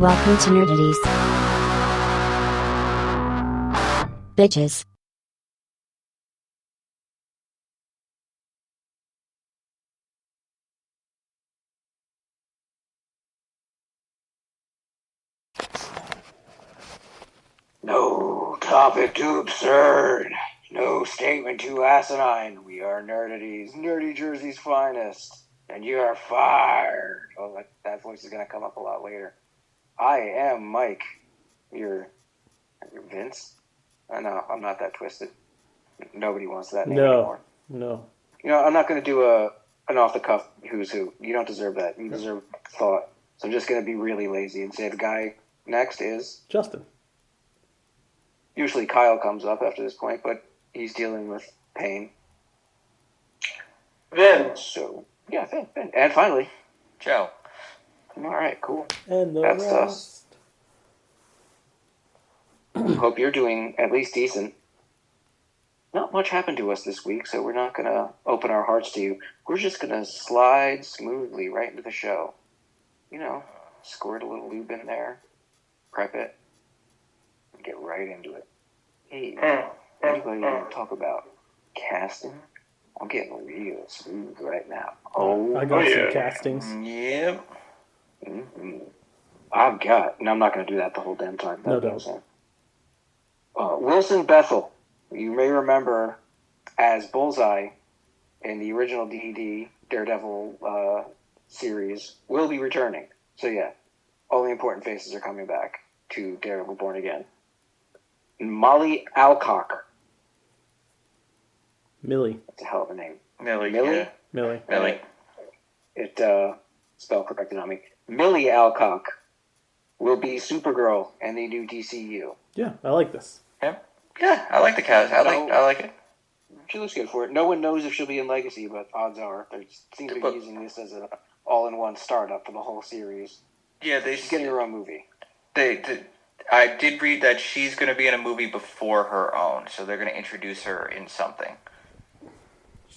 Welcome to Nerdities. Bitches. No topic too absurd. No statement too asinine. We are Nerdities, Nerdy Jersey's finest. And you are fired. Oh, that voice is going to come up a lot later. I am Mike. You're Vince? No, I'm not that twisted. Nobody wants that name anymore. No. You know, I'm not going to do an off-the-cuff who's who. You don't deserve that. You deserve thought. So I'm just going to be really lazy and say the guy next is... Justin. Usually Kyle comes up after this point, but he's dealing with pain. Vince. So, yeah, Vin. And finally, Joe. All right, cool. And the That's rest. us. Hope you're doing at least decent. Not much happened to us this week, so we're not going to open our hearts to you. We're just going to slide smoothly right into the show. You know, squirt a little lube in there, prep it, and get right into it. Hey, anybody want to talk about casting? I'm getting real smooth right now. I got some castings. Yep. Mm-hmm. I've got, and I'm not going to do that the whole damn time. No, don't. Wilson Bethel, you may remember as Bullseye in the original D&D Daredevil series, will be returning. So yeah, all the important faces are coming back to Daredevil Born Again. Molly Alcock. Millie. That's a hell of a name. Millie. Millie. It spell corrected on me. Millie Alcock will be Supergirl in the new DCU. Yeah, I like this. Yeah, I like the cast. I like it. She looks good for it. No one knows if she'll be in Legacy, but odds are they seem to be using this as an all-in-one startup for the whole series. Yeah, she's getting her own movie. I did read that she's going to be in a movie before her own, so they're going to introduce her in something.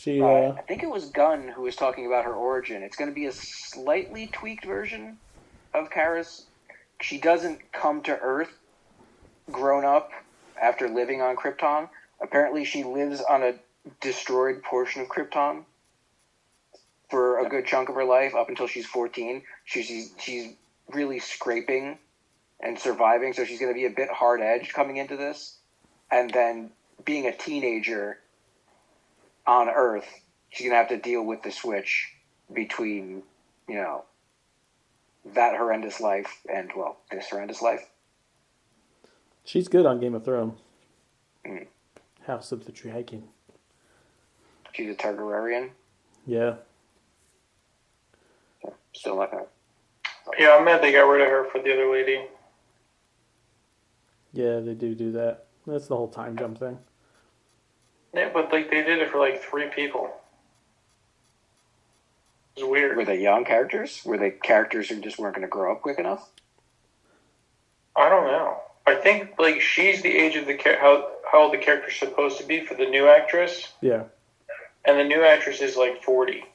I think it was Gunn who was talking about her origin. It's going to be a slightly tweaked version of Kara's. She doesn't come to Earth grown up after living on Krypton. Apparently she lives on a destroyed portion of Krypton for a good chunk of her life up until she's 14. She's really scraping and surviving, so she's going to be a bit hard-edged coming into this. And then being a teenager on Earth, she's going to have to deal with the switch between, you know, that horrendous life and, well, this horrendous life. She's good on Game of Thrones. Mm. House of the Dragon. She's a Targaryen. Yeah. Still not gonna. Yeah, I'm mad they got rid of her for the other lady. Yeah, they do that. That's the whole time jump thing. Yeah, but they did it for 3 people. It was weird. Were they young characters? Were they characters who just weren't going to grow up quick enough? I don't know. I think she's the age of how old the character's supposed to be for the new actress. Yeah. And the new actress is 40.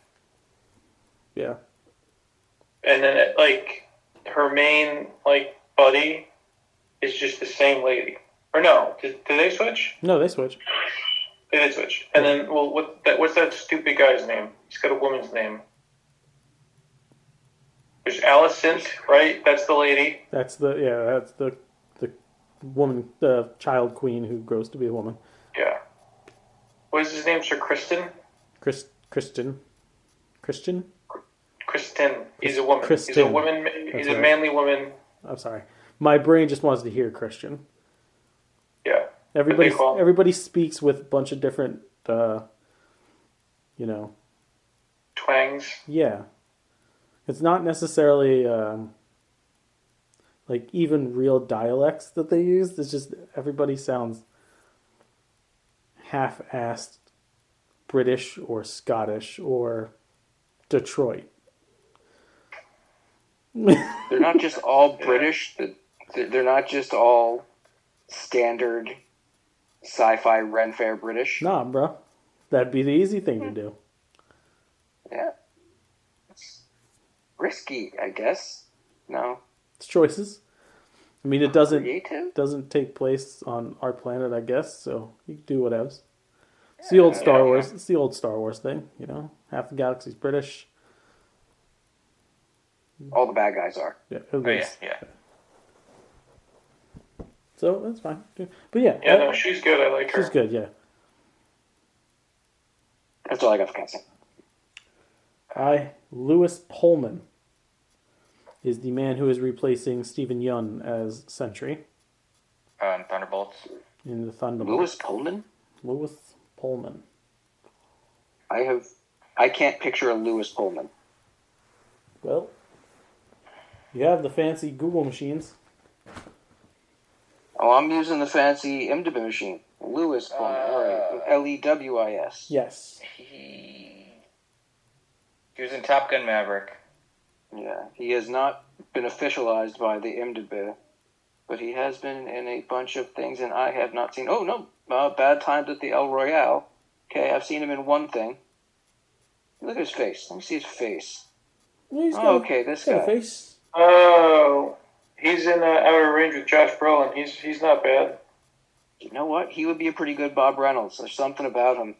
Yeah. And then her main buddy is just the same lady. Or no, did they switch? No, they switch. They did switch. And then what's that stupid guy's name? He's got a woman's name. There's Alicent, right? That's the lady. That's the woman, the child queen who grows to be a woman. Yeah. What is his name? Sir Kristen? Christian. Kristen. He's a woman. Kristen. He's a woman. He's a manly woman. I'm sorry. My brain just wants to hear Christian. Yeah. Everybody speaks with a bunch of different, twangs. Yeah. It's not necessarily even real dialects that they use. It's just everybody sounds half-assed British or Scottish or Detroit. They're not just all British. They're not just all standard sci-fi Ren Fair British. Nah, bro. That'd be the easy thing to do. Yeah. It's risky, I guess. No. It's choices. I mean, it Creative? doesn't take place on our planet, I guess. So you can do whatever. It's the old Star Wars. It's the old Star Wars thing. You know, half the galaxy's British. All the bad guys are. Yeah. Yeah. So that's fine. But yeah. Yeah, no, she's good. I like her. She's good. Yeah. That's all I got for casting. Lewis Pullman is the man who is replacing Stephen Yeun as Sentry Thunderbolts. in the Thunderbolts. Lewis Pullman? Lewis Pullman. I can't picture a Lewis Pullman. Well, you have the fancy Google machines. Oh, I'm using the fancy IMDb machine. Lewis Pullman. All right. Lewis. Yes. He was in Top Gun Maverick. Yeah, he has not been officialized by the IMDb, but he has been in a bunch of things, and I have not seen. Oh no, Bad Times at the El Royale. Okay, I've seen him in one thing. Look at his face. Let me see his face. Well, this got guy. a face. Oh, he's in Outer Range with Josh Brolin. He's not bad. You know what? He would be a pretty good Bob Reynolds. There's something about him.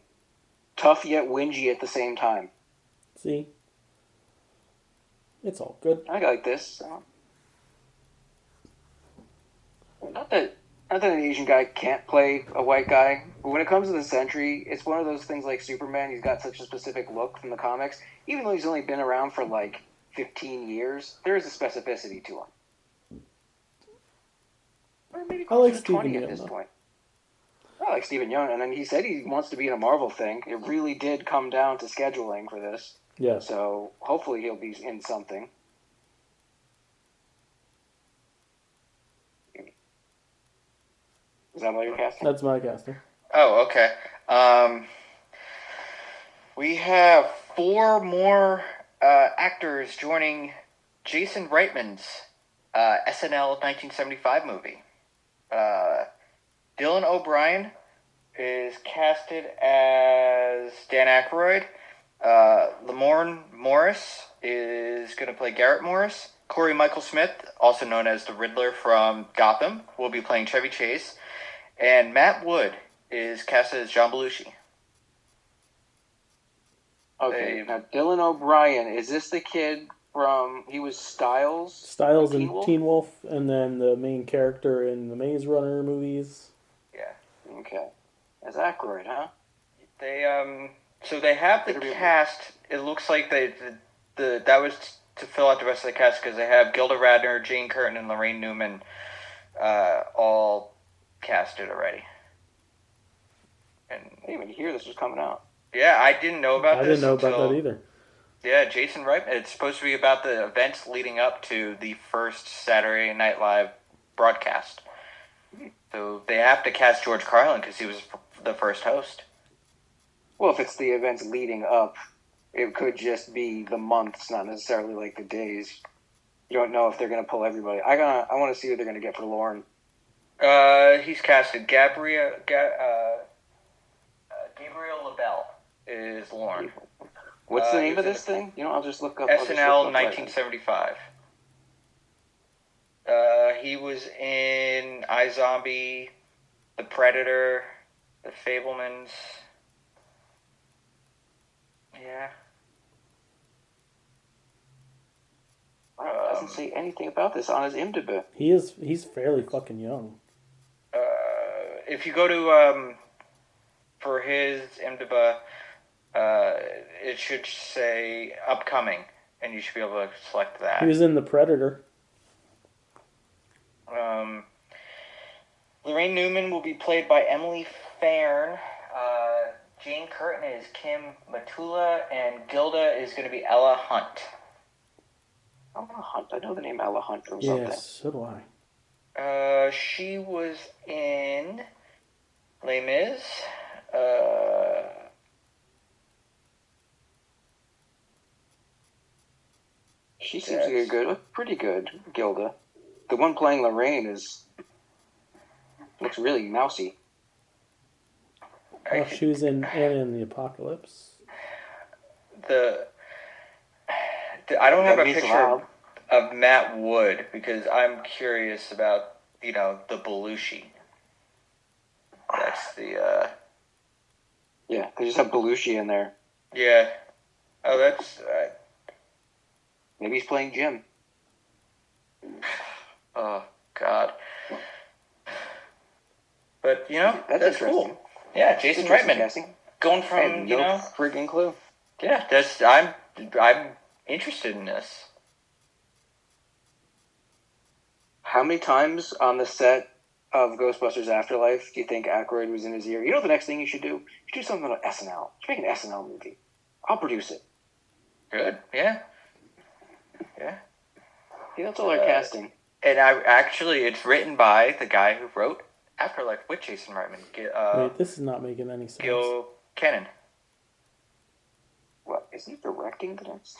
Tough yet whingy at the same time. See? It's all good. I like this. Not that an Asian guy can't play a white guy, but when it comes to the Sentry, it's one of those things like Superman. He's got such a specific look from the comics. Even though he's only been around for like 15 years, there is a specificity to him. Or maybe I like closer to Stephen 20 Yeun, at this though. point. I like Stephen Yeun, and then he said he wants to be in a Marvel thing. It really did come down to scheduling for this. Yeah. So hopefully he'll be in something. Is that what you're casting? That's my casting. Oh, okay. We have 4 more actors joining Jason Reitman's SNL 1975 movie. Dylan O'Brien is casted as Dan Aykroyd. Lamorne Morris is going to play Garrett Morris. Corey Michael Smith, also known as the Riddler from Gotham, will be playing Chevy Chase. And Matt Wood is casted as John Belushi. Okay, now Dylan O'Brien, is this the kid from, he was Styles? Styles in Teen Wolf, and then the main character in the Maze Runner movies. Yeah. Okay. As Aykroyd, huh? So they have the cast. It looks like that was to fill out the rest of the cast because they have Gilda Radner, Jane Curtin, and Lorraine Newman all casted already. And I didn't even hear this was coming out. yeah, I didn't know about this. I didn't know about that either. Yeah, Jason Reitman. It's supposed to be about the events leading up to the first Saturday Night Live broadcast. So they have to cast George Carlin because he was the first host. Well, if it's the events leading up, it could just be the months, not necessarily like the days. You don't know if they're going to pull everybody. I want to see what they're going to get for Lauren. He's casted Gabriel LaBelle is Lauren. What's the name of this thing? You know, I'll just look up. SNL 1975. He was in iZombie, The Predator, The Fabelmans. Yeah. Wow, it doesn't say anything about this on his IMDb. He's fairly fucking young. If you go to for his IMDb, it should say upcoming, and you should be able to select that. He was in The Predator. Lorraine Newman will be played by Emily Fairn. Jane Curtin is Kim Matula, and Gilda is going to be Ella Hunt. Ella Hunt. I know the name Ella Hunt from something. Yes, so do I. She was in Les Mis. She seems to get pretty good, Gilda. The one playing Lorraine looks really mousy. Oh, she was in Anna and the Apocalypse. I don't have a Means picture. Loud. of Matt Wood because I'm curious about, the Belushi. That's the, Yeah, they just have Belushi in there. Yeah. Oh, that's... Maybe he's playing Jim. Oh, God. But, That's cool. Yeah, Jason Reitman. Casting. Going I from, had no friggin' clue. Yeah, I'm interested in this. How many times on the set of Ghostbusters Afterlife do you think Aykroyd was in his ear? You know the next thing you should do? You should do something on SNL. You should make an SNL movie. I'll produce it. Good, yeah. Yeah. Yeah, that's all our casting. And it's written by the guy who wrote Afterlife with Jason Reitman. Wait, this is not making any sense. Gil Kennan. What, is he directing the next?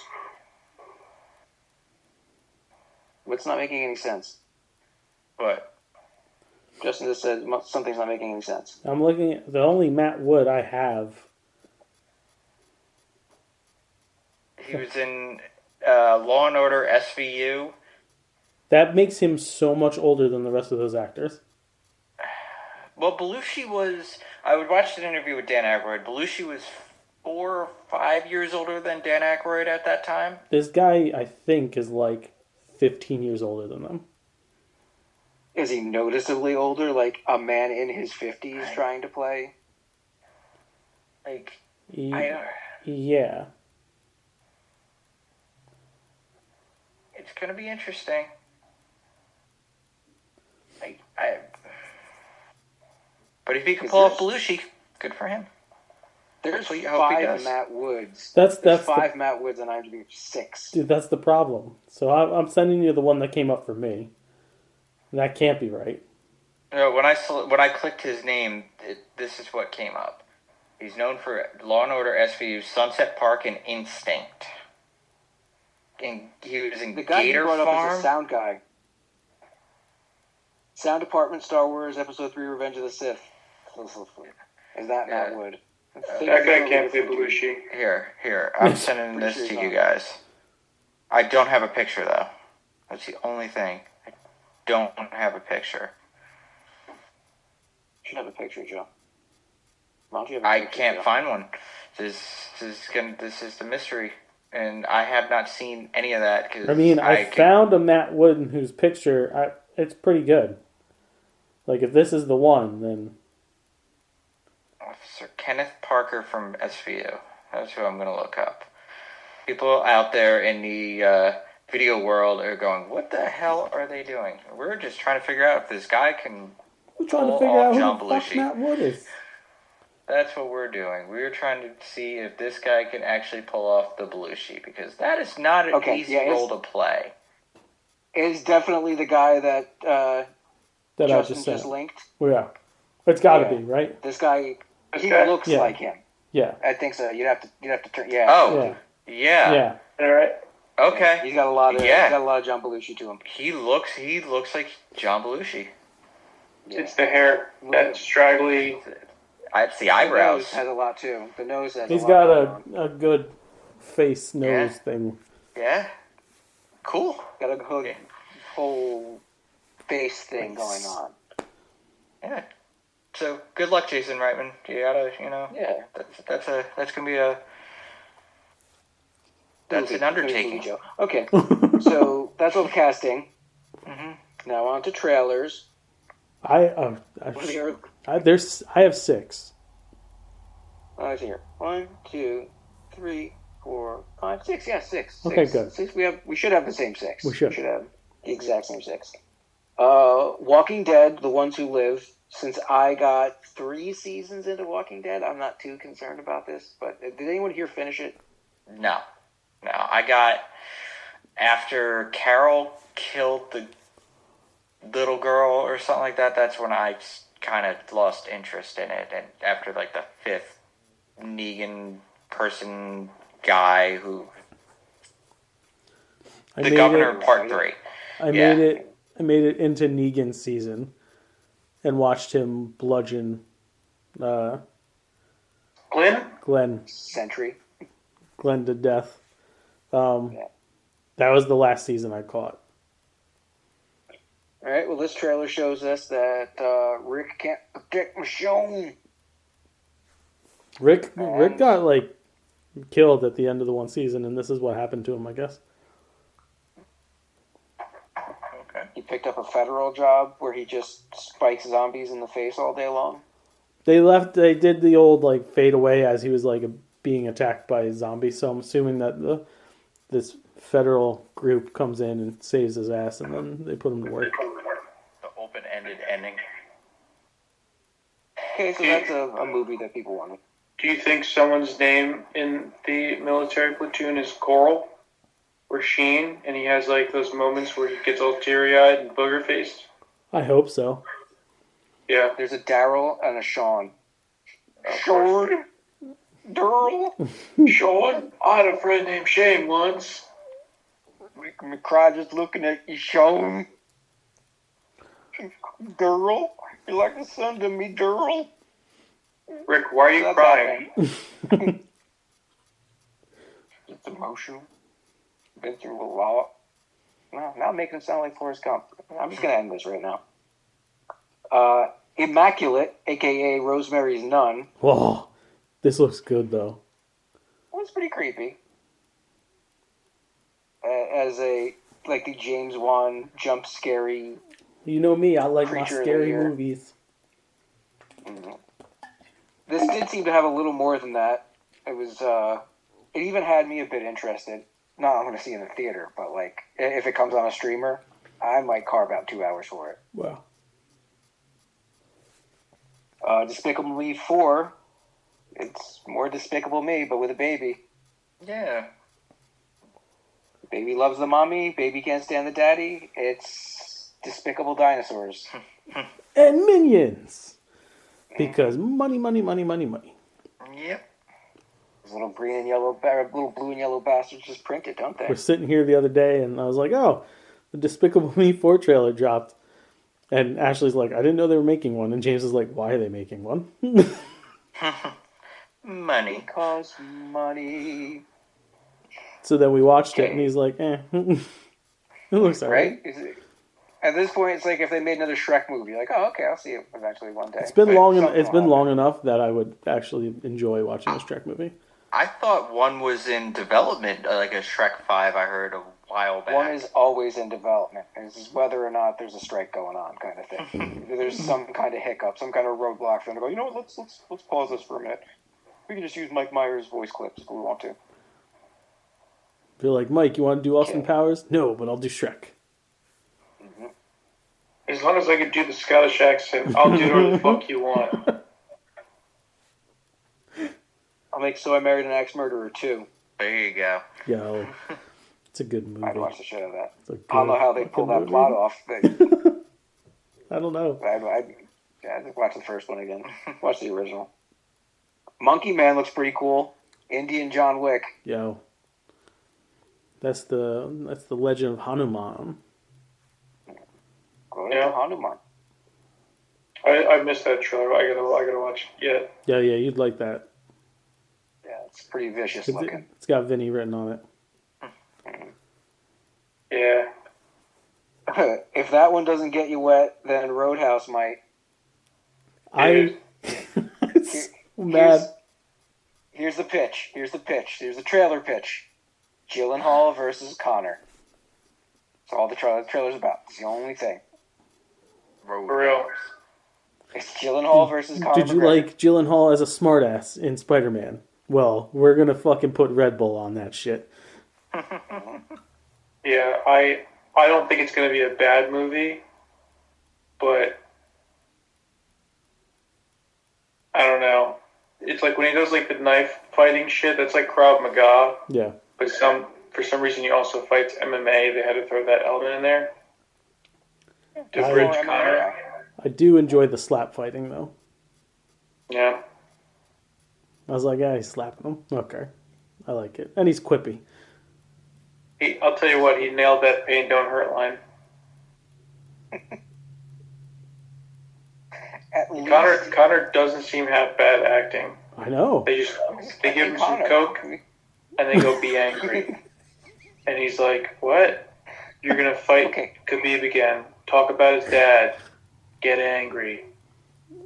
What's not making any sense? What? Justin just said something's not making any sense. I'm looking at the only Matt Wood I have. He was in Law and Order SVU. That makes him so much older than the rest of those actors. Well, Belushi was... I would watch an interview with Dan Aykroyd. Belushi was 4 or 5 years older than Dan Aykroyd at that time. This guy, I think, is like 15 years older than them. Is he noticeably older, like a man in his 50s trying to play? Like, Yeah. It's going to be interesting. But if he can pull off Belushi, good for him. There's Hope he 5 does. Matt Woods. That's 5 Matt Woods, and IMDb 6. Dude, that's the problem. So I'm sending you the one that came up for me. That can't be right. No, when I clicked his name, this is what came up. He's known for Law and Order SVU, Sunset Park, and Instinct. And he was in The guy Gator you brought Farm. up is a sound guy. Sound department, Star Wars, Episode 3, Revenge of the Sith. Is that Matt Wood? That guy can't be Belushi. Here. I'm sending this to you guys. I don't have a picture, though. That's the only thing. I don't have a picture. You should have a picture, Joe. Why don't you have a I picture, can't Joe? find one. This is the mystery. And I have not seen any of that. Cause I mean, I found a Matt Wood whose picture, it's pretty good. Like, if this is the one, then... Officer Kenneth Parker from SVU. That's who I'm going to look up. People out there in the video world are going, what the hell are they doing? We're just trying to figure out if this guy can We're trying to pull figure out off who John the fuck Belushi. Matt Wood is. That's what we're doing. We're trying to see if this guy can actually pull off the Belushi, because that is not an easy role to play. It's definitely the guy that That Justin I just linked. Well, yeah. It's got to be, right? This guy, he guy? looks Yeah. like him. Yeah. I think so. You'd have to turn. Yeah. Oh, Yeah. yeah. All right. Okay. He's got a lot of. Yeah. He's got a lot of John Belushi to him. He looks like John Belushi. Yeah. It's the hair, that straggly. It's the The eyebrows. nose has a lot too. The nose has. He's a got lot a good face nose thing. Yeah. Cool. got a whole face thing going on. Yeah. So good luck, Jason Reitman. You gotta, Yeah. that's gonna be a. That's an undertaking. Joe. Okay, so that's all the casting. Mm-hmm. Now on to trailers. I have 6. Let's see here. 1, 2, 3, 4, 5, 6. Yeah, 6. Okay, 6. good. 6. We should have the same 6. We should have the exact same 6. Walking Dead, The Ones Who Live. Since I got 3 seasons into Walking Dead, I'm not too concerned about this. But did anyone here finish it? No. I got after Carol killed the little girl or something like that. That's when I kind of lost interest in it. And after like the 5th Negan person guy who the governor part 3. I made it into Negan's season and watched him bludgeon Glenn? Glenn Sentry. to death. That was the last season I caught. All right. Well, this trailer shows us that Rick can't protect Michonne. Rick got like killed at the end of the one season, and this is what happened to him, I guess. Okay. He picked up a federal job where he just spikes zombies in the face all day long. They did the old like fade away as he was like being attacked by zombies. So I'm assuming that this federal group comes in and saves his ass, and then they put him to work. The open-ended ending. Okay, so that's a movie that people wanted. Do you think someone's name in the military platoon is Coral or Sheen, and he has like those moments where he gets all teary-eyed and booger-faced? I hope so. Yeah. There's a Daryl and a Sean. Sean? Daryl? Sean? I had a friend named Shane once. Make me cry just looking at you, Sean. Daryl? You're like a son to me, Daryl. Rick, why are you crying? It's emotional. Been through a lot. No, now I'm making it sound like Forrest Gump. I'm just going to end this right now. Immaculate, a.k.a. Rosemary's Nun. Whoa, this looks good though. Was pretty creepy. As the James Wan jump scary. You know me, I like my Creature of the scary Year. movies. Mm-hmm. This did seem to have a little more than that. It was, it even had me a bit interested. Not I'm going to see it in the theater, but like, if it comes on a streamer, I might carve out 2 hours for it. Wow. Despicable Me 4. It's more Despicable Me, but with a baby. Yeah. Baby loves the mommy. Baby can't stand the daddy. It's Despicable Dinosaurs. And Minions! Because money, money, money, money, money. Yep. Those little green and yellow, little blue and yellow bastards just print it, don't they? We're sitting here the other day, and I was like, oh, the Despicable Me 4 trailer dropped. And Ashley's like, I didn't know they were making one. And James is like, why are they making one? Money. Because money. So then we watched it, and he's like, it looks alright. Right? At this point, it's like if they made another Shrek movie. Like, oh, okay, I'll see it eventually one day. It's been long long enough that I would actually enjoy watching this Shrek movie. I thought one was in development, like a Shrek 5 I heard a while back. One is always in development. It's just whether or not there's a strike going on, kind of thing. There's some kind of hiccup, some kind of roadblock for them to go, you know what, let's pause this for a minute. We can just use Mike Myers' voice clips if we want to. If you're like, Mike, you want to do Austin Powers? No, but I'll do Shrek. Mm-hmm. As long as I can do the Scottish accent, I'll do whatever the fuck you want. I'll make So I Married an Axe-Murderer 2. There you go. Yo, it's a good movie. I'd watch the shit out of that. It's a I don't know how they good pull that movie. plot off. But I don't know. I'd watch the first one again. Watch the original. Monkey Man looks pretty cool. Indian John Wick. Yo, that's the Legend of Hanuman. Go to Yeah. Hanuman. I missed that trailer. I gotta watch it. Yeah, you'd like that. Yeah, it's pretty vicious looking. It's got Vinny written on it. Yeah. If that one doesn't get you wet, then Roadhouse might. It's mad. Here's the pitch. Here's the trailer pitch. Gyllenhaal versus Connor. That's all the trailer's about. It's the only thing. For real. It's Gyllenhaal versus Connor. Did you like Gyllenhaal as a smartass in Spider-Man? Well, we're gonna fucking put Red Bull on that shit. Yeah, I don't think it's gonna be a bad movie, but I don't know. It's like when he does like the knife fighting shit, that's like Krav Maga. Yeah. But for some reason he also fights MMA. They had to throw that element in there to bridge Connor. I do enjoy the slap fighting though. Yeah. I was like, yeah, he's slapping him. Okay. I like it. And he's quippy. I'll tell you what, he nailed that pain don't hurt line. Connor doesn't seem to have bad acting. I know. They give him some coke and they go be angry. And he's like, what? You're going to fight Khabib again. Talk about his dad. Get angry.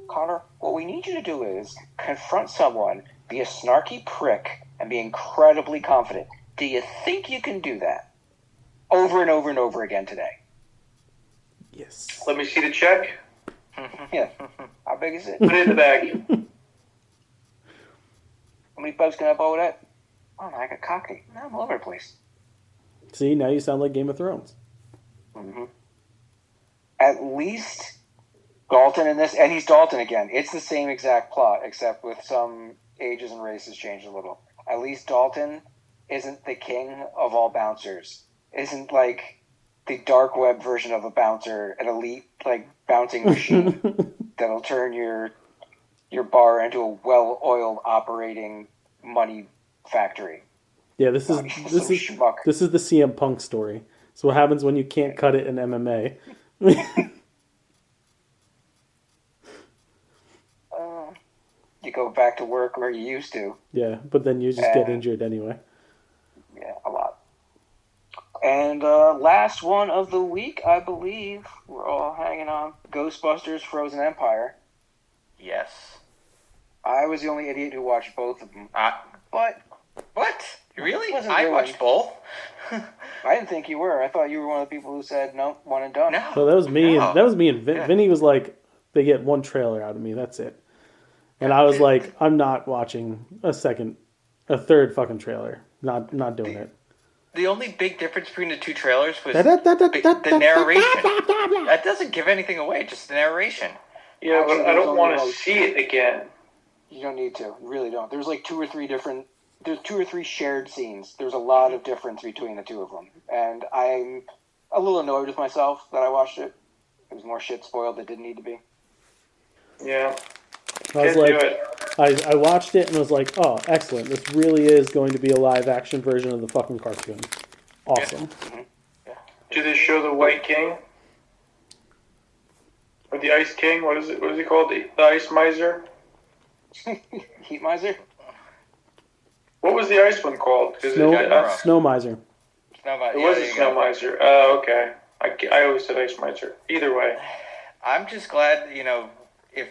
Connor, what we need you to do is confront someone, be a snarky prick, and be incredibly confident. Do you think you can do that? Over and over and over again today. Yes. Let me see the check. Yeah. How big is it? Put it in the bag. How many bucks can I borrow that? Oh, I got cocky. I'm all over the place. See, now you sound like Game of Thrones. Mm-hmm. At least Dalton in this, and he's Dalton again. It's the same exact plot, except with some ages and races changed a little. At least Dalton isn't the king of all bouncers. Isn't like the dark web version of a bouncer, an elite like bouncing machine that'll turn your bar into a well-oiled operating money factory. Yeah, this is the CM Punk story. So what happens when you can't cut it in MMA? You go back to work where you used to. Yeah, but then you just get injured anyway. Yeah, a lot. And last one of the week, I believe, we're all hanging on, Ghostbusters Frozen Empire. Yes. I was the only idiot who watched both of them. But... What? Really? Wasn't I doing- watched both. I didn't think you were. I thought you were one of the people who said, no, one and done. No. So that was me. No. And that was me and Vin. Yeah. Vinny was like, they get one trailer out of me. That's it. And I was like, I'm not watching a third fucking trailer. Not doing it. The only big difference between the two trailers was the narration. That doesn't give anything away, just the narration. Yeah, but I don't want to Actually, see it again. You don't need to. You really don't. There's like two or three shared scenes. There's a lot of difference between the two of them. And I'm a little annoyed with myself that I watched it. There was more shit spoiled that didn't need to be. Yeah. I was like, I watched it and was like, oh, excellent. This really is going to be a live action version of the fucking cartoon. Awesome. Yeah. Do they show the White King? Or the Ice King? What is it? What is he called? The Ice Miser? Heat Miser? What was the ice one called? Snow Miser. It was a Snow Miser. Oh, okay. I always said Ice Miser. Either way. I'm just glad, if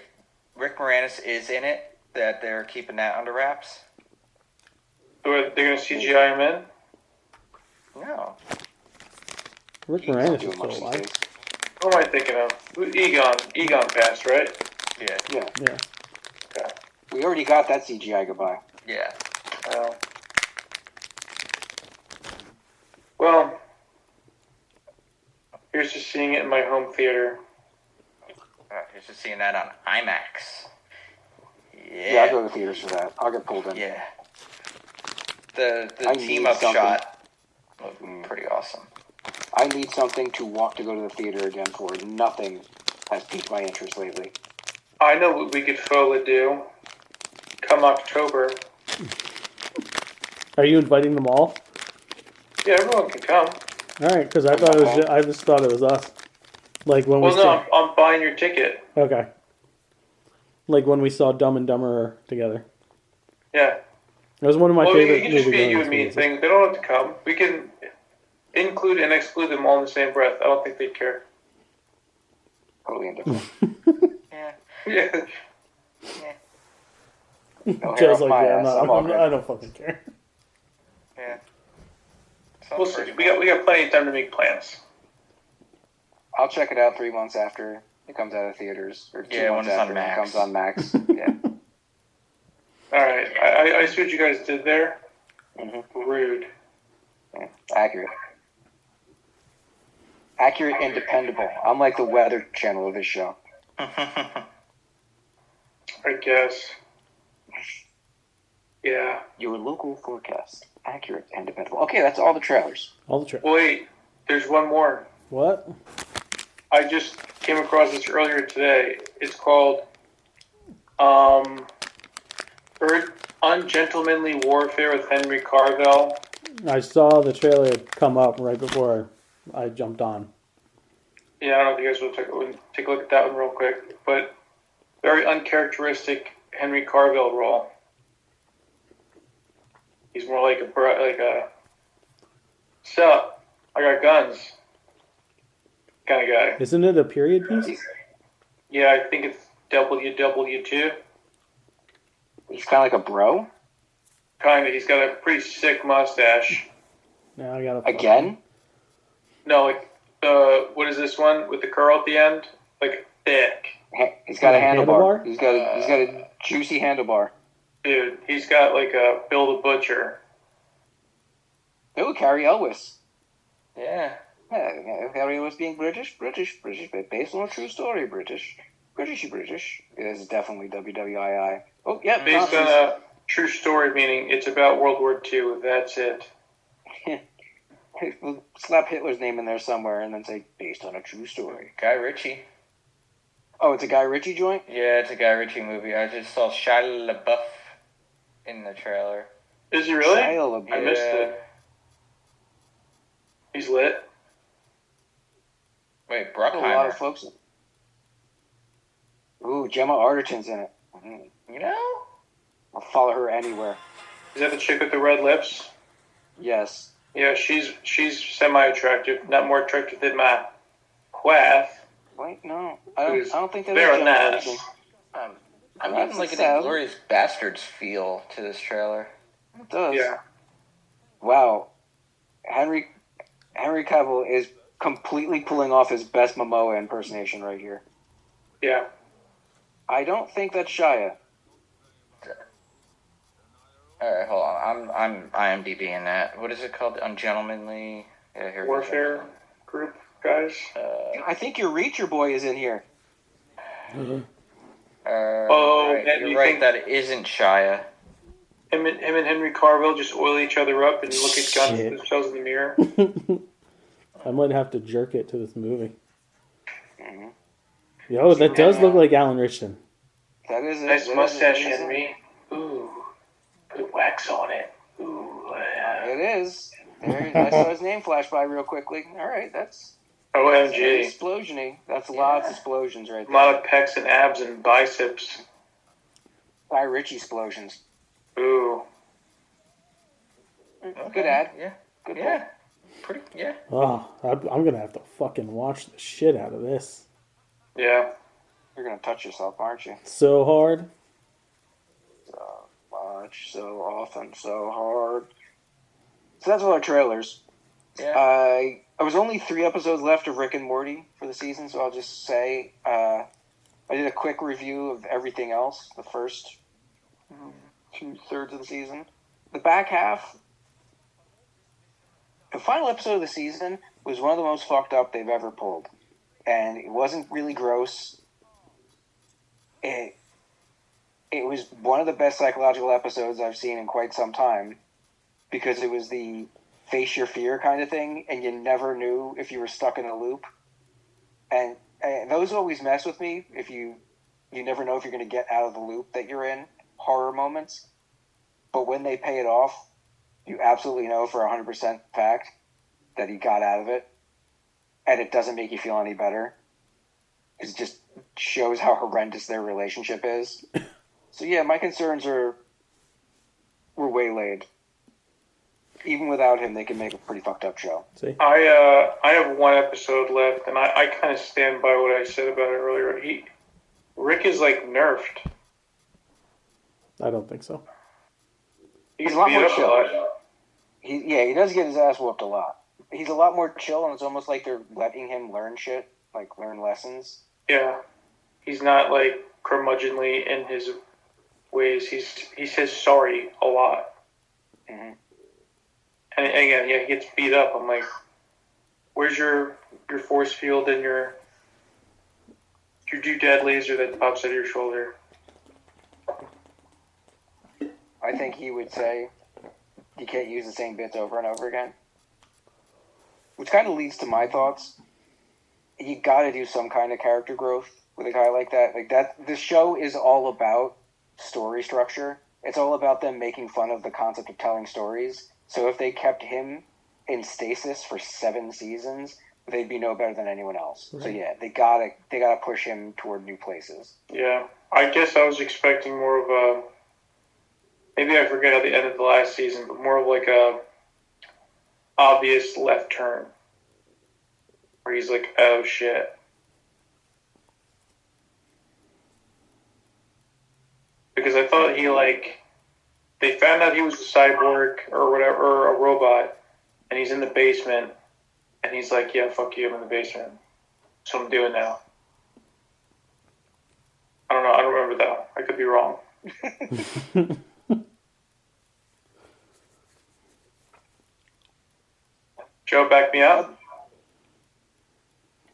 Rick Moranis is in it, that they're keeping that under wraps. They're going to CGI him in? No. Rick He's not Moranis is doing still much these alive. days. Who am I thinking of? Egon passed, right? Yeah. Yeah. Yeah. Okay. We already got that CGI goodbye. Yeah. Well, here's just seeing it in my home theater. You're just seeing that on IMAX. Yeah, I'll go to the theaters for that. I'll get pulled in. Yeah. The I team need up something. shot looked pretty awesome. I need something to want to go to the theater again for. Nothing has piqued my interest lately. I know what we could fully do. Come October. Are you inviting them all? Yeah, everyone can come. All right, because I thought it was. I just thought it was us. Like when we Well, saw. no, I'm buying your ticket. Okay. Like when we saw Dumb and Dumber together. Yeah. It was one of my Well, favorite it can just be a movie-going you and me experiences. thing. They don't have to come. We can include and exclude them all in the same breath. I don't think they care. Totally indifferent. Yeah. Yeah. No hair Joe's off like, my yeah, ass. I'm all good. I don't fucking care. Yeah. We'll see. We got plenty of time to make plans. I'll check it out 3 months after it comes out of theaters, or 2 Yeah, when months it's on after it Max. comes on Max. Yeah. All right. I see what you guys did there. Mm-hmm. Rude. Yeah. Accurate. Accurate and dependable. I'm like the Weather Channel of this show. I guess. Yeah. Your local forecast. Accurate and dependable. Okay, that's all the trailers. All the trailers. Wait. There's one more. What? I just came across this earlier today. It's called Ungentlemanly Warfare with Henry Carvell. I saw the trailer come up right before I jumped on. Yeah, I don't know if you guys will take a look at that one real quick. But very uncharacteristic Henry Carvell role. He's more like a Sup? I got guns. Kind of guy. Isn't it a period piece? Yeah, I think it's WW2. He's kind of like a bro. Kind of. He's got a pretty sick mustache. Now I gotta Again? No, like what is this one with the curl at the end? Like thick. He's got a handlebar? handlebar. He's got a juicy handlebar. Dude, he's got like a Bill the Butcher. Oh, Carrie Elwes. Yeah. Yeah, Carrie Elwes being British, based on a true story, British. It is definitely WWII. Oh, yeah. Based on a true story, meaning it's about World War II. That's it. We'll slap Hitler's name in there somewhere and then say, based on a true story. Guy Ritchie. Oh, it's a Guy Ritchie joint? Yeah, it's a Guy Ritchie movie. I just saw Shia LaBeouf in the trailer. Is he really? Shia LaBeouf. I missed it. He's lit. Wait, A lot Bruckheimer. of folks. Ooh, Gemma Arterton's in it. You know? I'll follow her anywhere. Is that the chick with the red lips? Yes. Yeah, she's semi-attractive. Not more attractive than my wife. Wait, no. I don't think that Very is Gemma nice. Arterton. I'm That's getting like an sad. Inglourious Bastards feel to this trailer. It does. Yeah. Wow. Henry Cavill is completely pulling off his best Momoa impersonation right here. Yeah. I don't think that's Shia. Alright, hold on. I'm IMDb-ing that. What is it called? Ungentlemanly... Yeah, here we go. Warfare group guys. I think your Reacher boy is in here. Oh, right. and You're you right, think- that isn't Shia. Him and Henry Carville just oil each other up and look at guns Shit. themselves in the mirror. I might have to jerk it to this movie. Mhm. Yo, that does look like Alan Richardson. That is it. Nice That is mustache, it. Henry. Ooh. Put wax on it. Ooh. It is. There, I saw his name flash by real quickly. All right, that's OMG. explosion-y. That's lots of explosions right A there. lot of pecs and abs and biceps. Guy Ritchie explosions. Ooh. Good ad. Yeah. Good Yeah. Pretty, yeah. Oh, I'm gonna have to fucking watch the shit out of this. Yeah. You're going to touch yourself, aren't you? So hard. So much, so often, so hard. So that's all our trailers. Yeah. I was only 3 episodes left of Rick and Morty for the season, so I'll just say I did a quick review of everything else, the first 2/3 of the season. The back half, the final episode of the season was one of the most fucked up they've ever pulled. And it wasn't really gross. It was one of the best psychological episodes I've seen in quite some time, because it was the face your fear kind of thing, and you never knew if you were stuck in a loop. And those always mess with me. If you never know if you're going to get out of the loop that you're in, horror moments. But when they pay it off, you absolutely know for 100% fact that he got out of it, and it doesn't make you feel any better. It just shows how horrendous their relationship is. So yeah, my concerns were waylaid. Even without him, they can make a pretty fucked up show. See? I have 1 episode left, and I kind of stand by what I said about it earlier. Rick is like nerfed. I don't think so. He's a lot beat more up a chill. lot. He does get his ass whooped a lot. He's a lot more chill, and it's almost like they're letting him learn shit, like learn lessons. Yeah. He's not like curmudgeonly in his ways. He says sorry a lot. Mm-hmm. And again, yeah, he gets beat up. I'm like, where's your force field and your doodad laser that pops out of your shoulder? I think he would say you can't use the same bits over and over again. Which kind of leads to my thoughts. You got to do some kind of character growth with a guy like that. Like that, the show is all about story structure. It's all about them making fun of the concept of telling stories. So if they kept him in stasis for 7 seasons, they'd be no better than anyone else. Right. So yeah, they gotta push him toward new places. Yeah. I guess I was expecting more of a... Maybe I forget how the end of the last season, but more of like a obvious left turn where he's like, oh shit. Because I thought they found out he was a cyborg or whatever, or a robot, and he's in the basement, and he's like, yeah, fuck you, I'm in the basement. That's what I'm doing now. I don't know, I don't remember that. I could be wrong. Joe, back me up.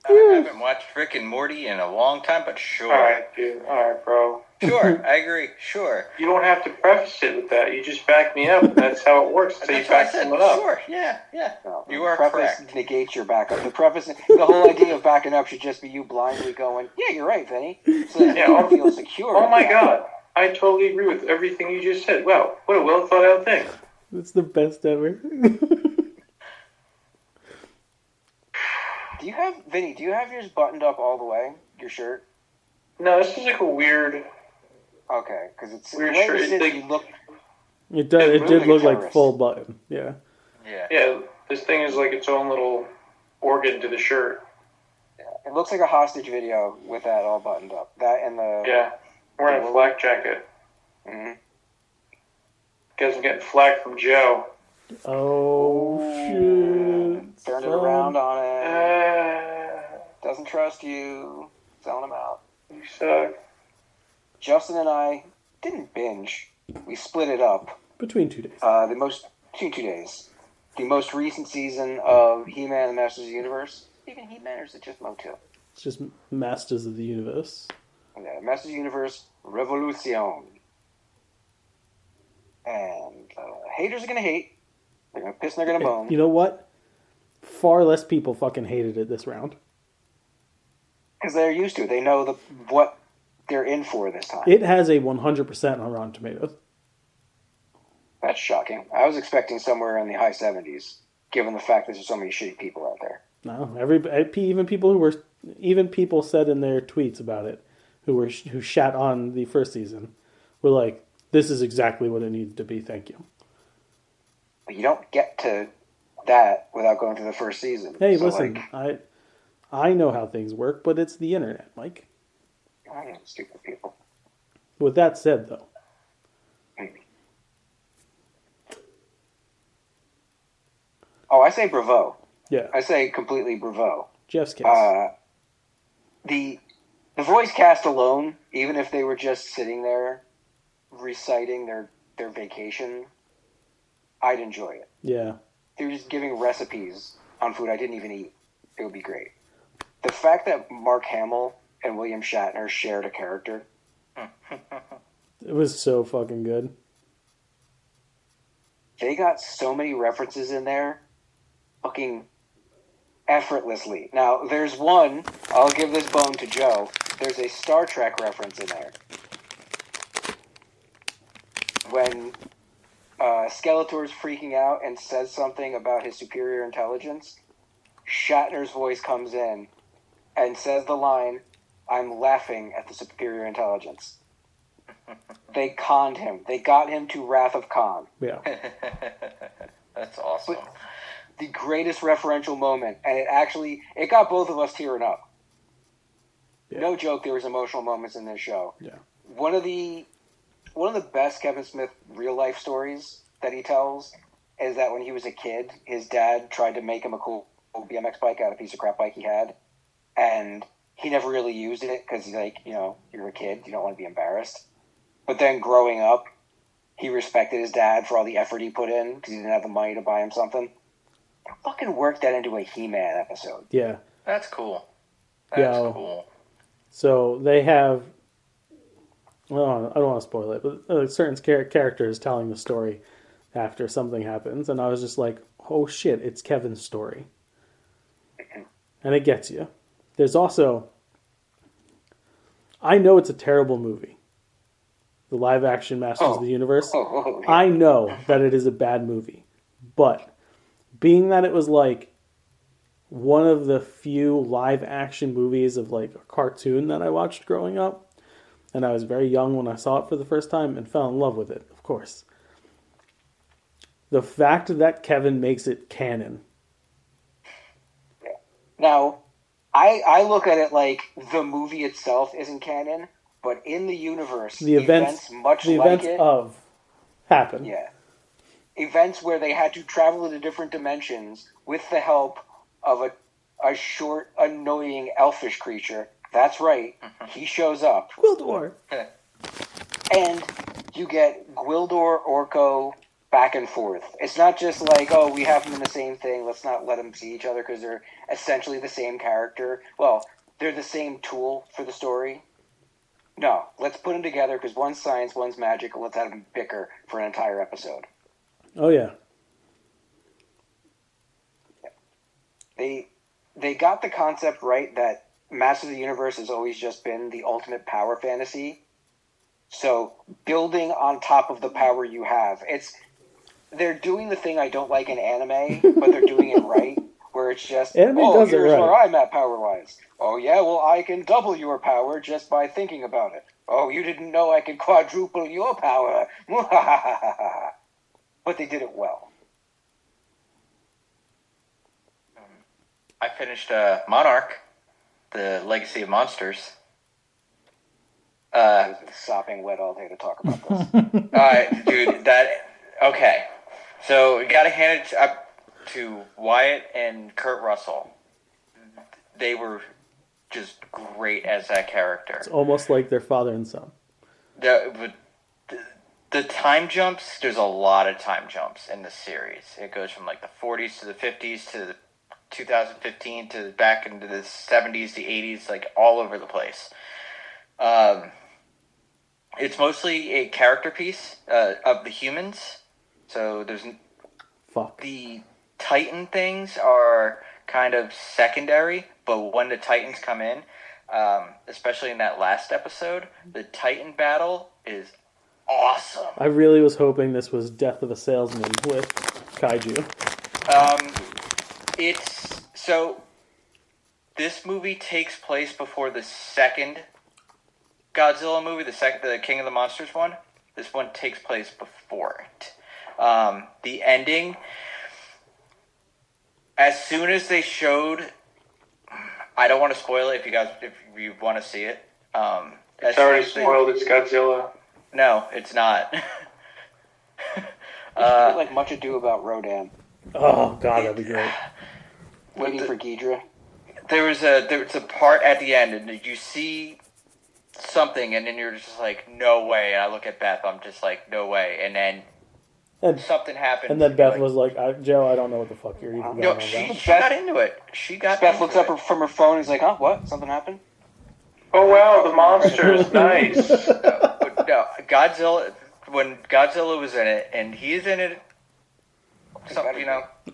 I haven't watched Rick and Morty in a long time, but sure. Alright, dude. Alright, bro. Sure, I agree. Sure. You don't have to preface it with that. You just back me up. That's how it works. So you back someone up. Sure, yeah. No, You are the preface correct. negates your backup. The whole idea of backing up should just be you blindly going, yeah, you're right, Vinny. So that you feel secure. Oh my god. I totally agree with everything you just said. Wow, what a well thought out thing. It's the best ever. Vinny, do you have yours buttoned up all the way? Your shirt? No, this is like a weird... Okay, because it's... Weird the way shirt. it sits, you look... It does. It really did look like terrorist. full button. Yeah. Yeah, this thing is like its own little organ to the shirt. It looks like a hostage video with that all buttoned up. That and the... Yeah, wearing a flak jacket. Mm-hmm. Guess I'm getting flack from Joe. Oh shit! Turned it around on it. Doesn't trust you. Selling him out. You suck. Justin and I didn't binge. We split it up. Between 2 days. Two days. The most recent season of He-Man and Masters of the Universe. Even He-Man, or is it just Motu? It's just Masters of the Universe. Yeah, Masters of the Universe Revolution. And haters are gonna hate. They're gonna piss and they're gonna moan. You know what? Far less people fucking hated it this round. Because they're used to it. They know what they're in for this time. It has a 100% on Rotten Tomatoes. That's shocking. I was expecting somewhere in the high 70s, given the fact that there's so many shitty people out there. No, even people said in their tweets about it, who shat on the first season, were like, "This is exactly what it needed to be. Thank you." But you don't get to that without going through the first season. Hey, So, listen, I know how things work, but it's the internet, Mike. I don't know, stupid people. With that said, though, Maybe. Oh, I say bravo. yeah, I say completely bravo. Jeff's case. The voice cast alone, even if they were just sitting there reciting their vacation, I'd enjoy it. Yeah. They were just giving recipes on food I didn't even eat. It would be great. The fact that Mark Hamill and William Shatner shared a character. It was so fucking good. They got so many references in there, fucking effortlessly. Now, there's one, I'll give this bone to Joe, there's a Star Trek reference in there. When Skeletor's freaking out and says something about his superior intelligence, Shatner's voice comes in and says the line, "I'm laughing at the superior intelligence." They conned him. They got him to Wrath of Khan. Yeah. That's awesome. But the greatest referential moment, and it got both of us tearing up. Yeah. No joke, there was emotional moments in this show. Yeah. One of the best Kevin Smith real life stories that he tells is that when he was a kid, his dad tried to make him a cool BMX bike out of a piece of crap bike he had, and he never really used it because he's like, you're a kid, you don't want to be embarrassed. But then growing up, he respected his dad for all the effort he put in because he didn't have the money to buy him something. Fucking worked that into a He-Man episode. Yeah. That's cool. That's Yeah. cool. So they have. Well, I don't want to spoil it, but a certain character is telling the story after something happens, and I was just like, "Oh shit! It's Kevin's story," and it gets you. There's also. I know it's a terrible movie. The live-action Masters of the Universe. I know that it is a bad movie, but being that it was like one of the few live-action movies of like a cartoon that I watched growing up, and I was very young when I saw it for the first time and fell in love with it, of course. the fact that Kevin makes it canon. Now, I look at it like the movie itself isn't canon, but in the universe, The events of happen. Yeah. Events where they had to travel into different dimensions with the help of a short, annoying elfish creature. That's right. He shows up. Gwildor. And you get Gwildor, Orko, back and forth. It's not just like, oh, we have them in the same thing, let's not let them see each other because they're essentially the same character. Well, they're the same tool for the story. No, let's put them together because one's science, one's magic, and let's have them bicker for an entire episode. Oh, yeah. They got the concept right that Masters of the Universe has always just been the ultimate power fantasy. So building on top of the power you have, they're doing the thing I don't like in anime, but they're doing it right, where it's just, anime does here's it right. where I'm at power-wise. Oh, yeah, well, I can double your power just by thinking about it. Oh, you didn't know I could quadruple your power. But they did it well. I finished Monarch, the Legacy of Monsters. I was sopping wet all day to talk about this. Alright, dude, okay. So, we gotta hand it up to Wyatt and Kurt Russell. They were just great as that character. It's almost like their father and son. The time jumps, there's a lot of time jumps in the series. It goes from like the 40s to the 50s to the 2015 to back into the 70s, the 80s, like all over the place. It's mostly a character piece of the humans. So there's the Titan things are kind of secondary, but when the Titans come in, especially in that last episode, the Titan battle is awesome. I really was hoping this was Death of a Salesman with kaiju. This movie takes place before the second Godzilla movie, the King of the Monsters one. This one takes place before it. The ending, as soon as they showed, I don't want to spoil it if you want to see it. It's already spoiled. It's Godzilla. No, it's not. Like Much Ado About Rodan. Oh God, that'd be great. Waiting for Ghidra. There was a part at the end, and you see something, and then you're just like, no way. And I look at Beth, I'm just like, no way. And then something happened. And then Beth was like, Joe, I don't know what the fuck you're even going on about. She got into it. Beth looks up from her phone and is like, huh, what? Something happened? Oh, wow, the monsters. Nice. No, Godzilla, when Godzilla was in it, and he's in it, I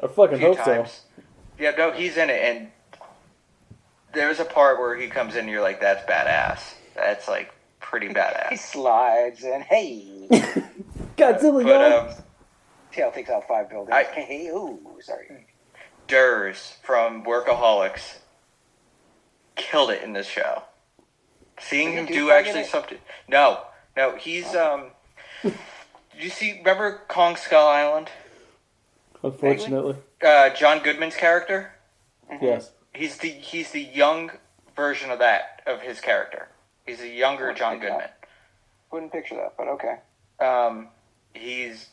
fucking hope times. so. Yeah, no, he's in it, and there's a part where he comes in and you're like, that's badass. That's, like, pretty badass. He slides and, hey. Godzilla, y'all. Tail takes out 5 buildings. Sorry. Durs from Workaholics killed it in this show. Seeing him do actually something. No, he's, did you remember Kong Skull Island? Unfortunately. John Goodman's character? Mm-hmm. Yes. He's the young version of his character. He's a younger John Goodman. Wouldn't picture that, but okay. He's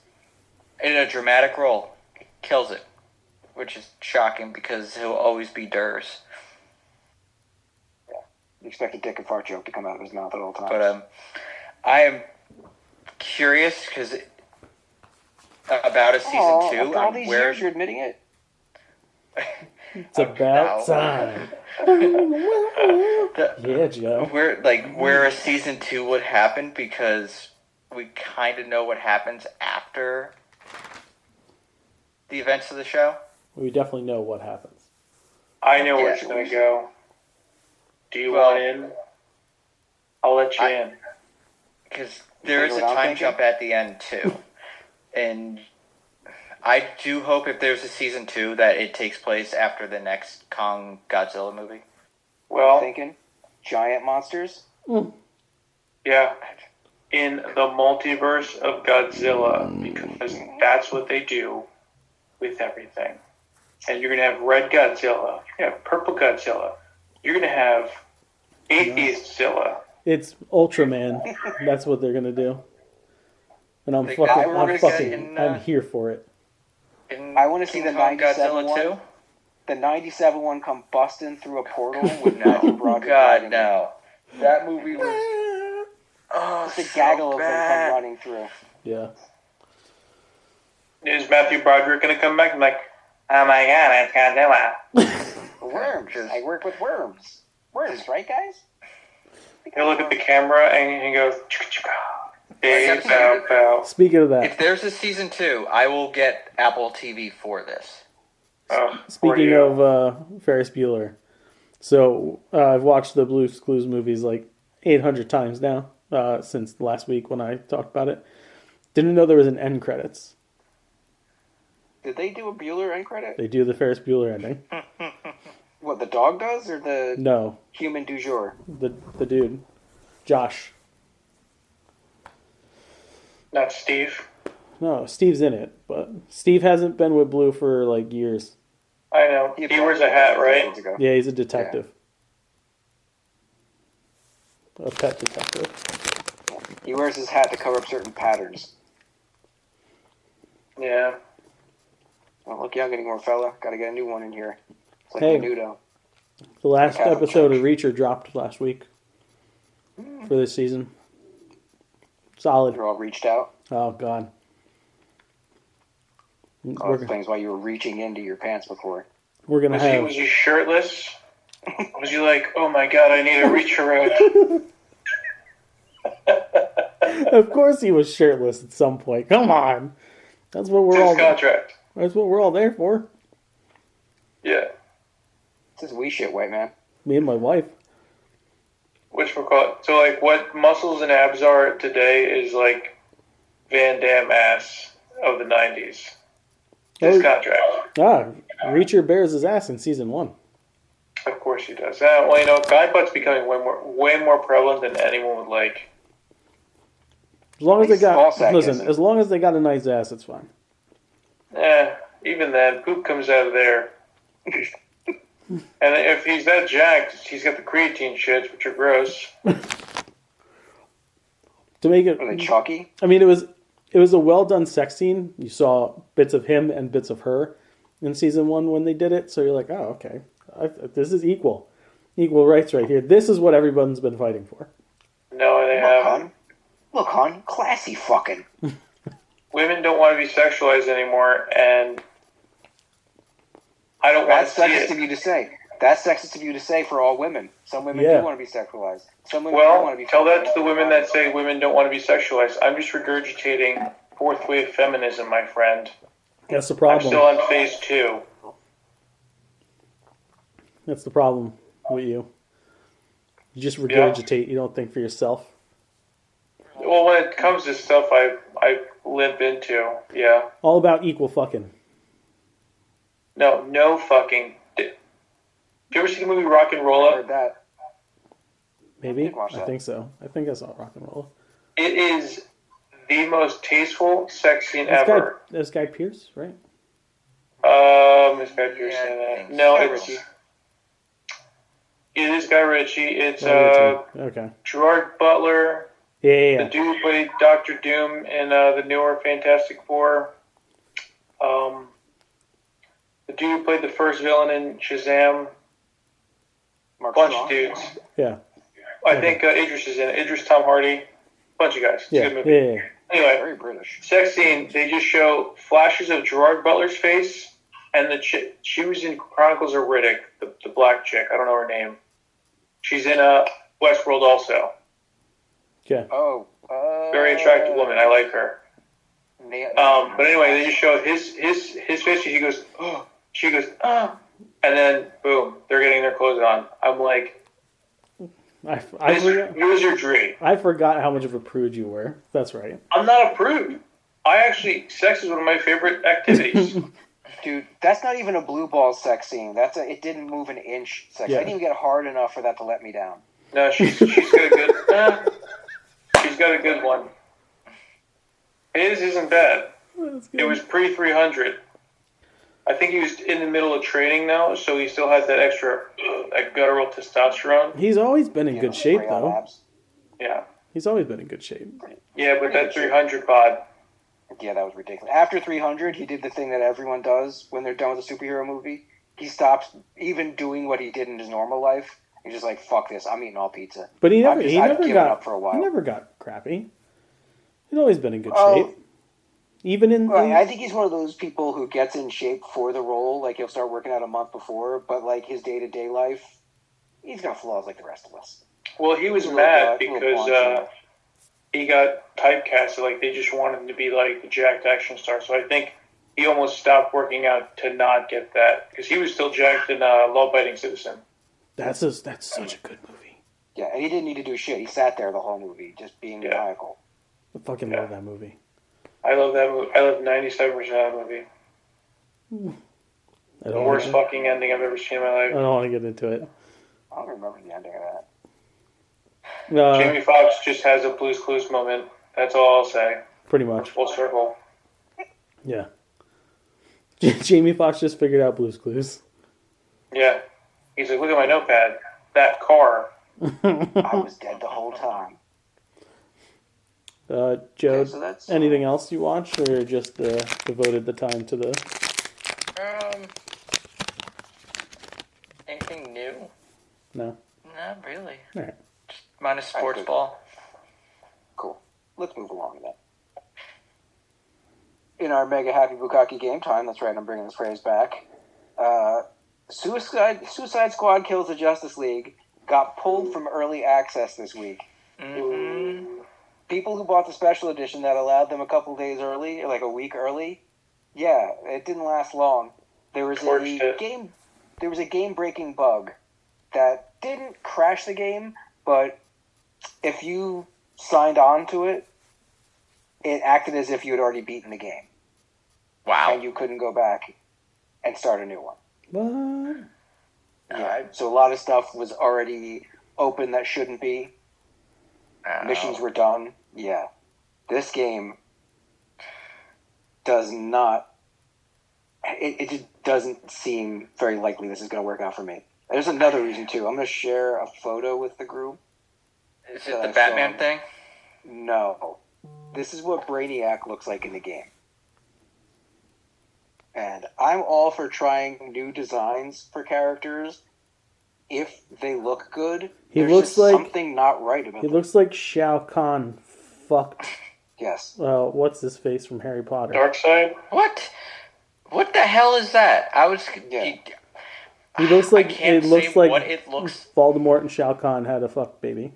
in a dramatic role. He kills it, which is shocking because he'll always be Durs. Yeah. You expect a dick and fart joke to come out of his mouth at all times. But I am curious because about a season 2. After all these years, you're admitting it? It's about time. Yeah, Joe. Where a season 2 would happen because we kind of know what happens after the events of the show. We definitely know what happens. I know where it's going to go. Do you want in? I'll let you in. Because there is a time jump at the end, too. And I do hope if there's a season 2 that it takes place after the next Kong Godzilla movie. Well, thinking giant monsters? Yeah. in the multiverse of Godzilla because that's what they do with everything. And you're going to have red Godzilla. You're going to have purple Godzilla. You're going to have Atheistzilla. It's Ultraman. That's what they're gonna do. And I'm here for it. I want to see the 97 one. Too? The 97 one come busting through a portal with Matthew Broderick. God, no. That movie was... Just a gaggle of them come running through. Yeah. Is Matthew Broderick going to come back and like, oh my god, it's Godzilla? Worms. I work with worms. Worms, right, guys? He'll look at the camera and he goes, chicka chicka. Dave, bow, bow. Speaking of that, If there's a season 2, I will get Apple TV for this. speaking of Ferris Bueller, so I've watched the Blue's Clues movies like 800 times now since last week when I talked about it. Didn't know there was an end credits. Did they do a Bueller end credit? They do the Ferris Bueller ending. What, the dog does, or the No, human du jour? the dude, Josh. Not Steve. No, Steve's in it, but Steve hasn't been with Blue for like years. I know. He wears a hat, right? Yeah, he's a detective. A pet detective. He wears his hat to cover up certain patterns. Yeah. Don't look young anymore, fella. Gotta get a new one in here. It's like Hey. Menudo. The last Catholic episode Church. of Reacher dropped last week for this season. Solid. You're all reached out. Oh, God. Oh, that explains why you were reaching into your pants before. We're going to have... Was he shirtless? Was he like, oh my god, I need a reach around? Of course he was shirtless at some point. Come on. That's what we're It's all... his contract. That's what we're all there for. Yeah. This is we shit, white man. Me and my wife. Whatchamacallit? So, like, what muscles and abs are today is, like, Van Damme ass of the 90s. His contract. Ah, Reacher bears his ass in season 1. Of course he does. Well, you know, guy butt's becoming way more prevalent than anyone would like. As long as they got... Ballsack Listen, isn't. as long as they got a nice ass, it's fine. Even then, poop comes out of there. And if he's that jacked, he's got the creatine shits, which are gross. To make it... Are they chalky? I mean, it was a well-done sex scene. You saw bits of him and bits of her in season 1 when they did it. So you're like, oh, okay. This is equal. Equal rights right here. This is what everyone's been fighting for. No, they haven't. Look, hon. Classy fucking. Women don't want to be sexualized anymore, and I don't want That's to see sexist it. of you to say. That's sexist of you to say for all women. Some women Yeah. do want to be sexualized. Some women do want Well, to be tell that to sexualized. the women that say women don't want to be sexualized. I'm just regurgitating fourth wave feminism, my friend. That's the I'm problem. still on phase 2. That's the problem with you. You just regurgitate. You don't think for yourself. Well, when it comes to stuff I limp into, yeah. All about equal fucking. No fucking. Did you ever see the movie Rock and I Rolla? heard that. Maybe? did watch I that. think so. I think I saw Rock and Roll. It is the most tasteful sex scene This ever. Guy Pearce, right? This guy Pearce Yeah, saying I that. think No, so. it's it is Guy Ritchie. It's Okay. Gerard Butler, Yeah. the dude who played Doctor Doom in the newer Fantastic Four. The dude who played the first villain in Shazam. Mark Bunch Strong. of dudes. Yeah. I think Idris is in it. Idris, Tom Hardy. Bunch of guys. It's a Yeah. good movie. Yeah. Anyway, Very British. sex scene, they just show flashes of Gerard Butler's face, and the chick, she was in Chronicles of Riddick, the black chick. I don't know her name. She's in Westworld also. Okay. Oh. Very attractive woman. I like her. But anyway, they just show his face. He goes, oh. She goes, oh. And then, boom, they're getting their clothes on. I'm like, I it was your dream. I forgot how much of a prude you were. That's right. I'm not a prude. Sex is one of my favorite activities. Dude, that's not even a blue ball sex scene. It didn't move an inch sex. Yeah. I didn't even get hard enough for that to let me down. No, she's got a good. He's got a good one. His isn't bad. It was pre-300. I think he was in the middle of training now, so he still had that extra, that guttural testosterone. He's always been in good shape, though. Abs. Yeah. He's always been in good shape. Yeah, but that 300 bod. Yeah, that was ridiculous. After 300, he did the thing that everyone does when they're done with a superhero movie. He stops even doing what he did in his normal life. He's just like, "Fuck this! I'm eating all pizza." But I've given got up for a while. He never got crappy. He's always been in good shape. Even I think he's one of those people who gets in shape for the role. Like, he'll start working out a month before, but like his day-to-day life, he's got flaws like the rest of us. Well, he was mad because he got typecasted. Like, they just wanted him to be like the jacked action star. So I think he almost stopped working out to not get that, because he was still jacked in Law-Abiding Citizen. That's such a good movie. Yeah, and he didn't need to do shit. He sat there the whole movie, just being maniacal. I fucking love that movie. I love that movie. I love 97% of that movie. The worst fucking ending I've ever seen in my life. I don't want to get into it. I don't remember the ending of that. Jamie Foxx just has a Blue's Clues moment. That's all I'll say. Pretty much. Full circle. Yeah. Jamie Foxx just figured out Blue's Clues. Yeah. He's like, look at my notepad. That car. I was dead the whole time. Joe, so anything else you watched, or just devoted the time to the... Anything new? No? Not really. All right. Just minus sports ball. Cool. Let's move along then. In our mega happy Bukkake game time, that's right, I'm bringing this phrase back. Suicide Squad Kills the Justice League got pulled from early access this week. Mm-hmm. People who bought the special edition that allowed them a couple days early, like a week early, yeah, it didn't last long. There was a game-breaking bug that didn't crash the game, but if you signed on to it, it acted as if you had already beaten the game. Wow. And you couldn't go back and start a new one. What? Yeah, so a lot of stuff was already open that shouldn't be. Missions were done. Yeah. This game does not... It just doesn't seem very likely this is going to work out for me. There's another reason, too. I'm going to share a photo with the group. Is it the Batman thing? No. This is what Brainiac looks like in the game. And I'm all for trying new designs for characters if they look good. He looks like something not right about He them. looks like Shao Kahn fucked. Yes. What's his face from Harry Potter? Darkseid? What? What the hell is that? He looks like what it looks. Voldemort and Shao Kahn had a fuck baby.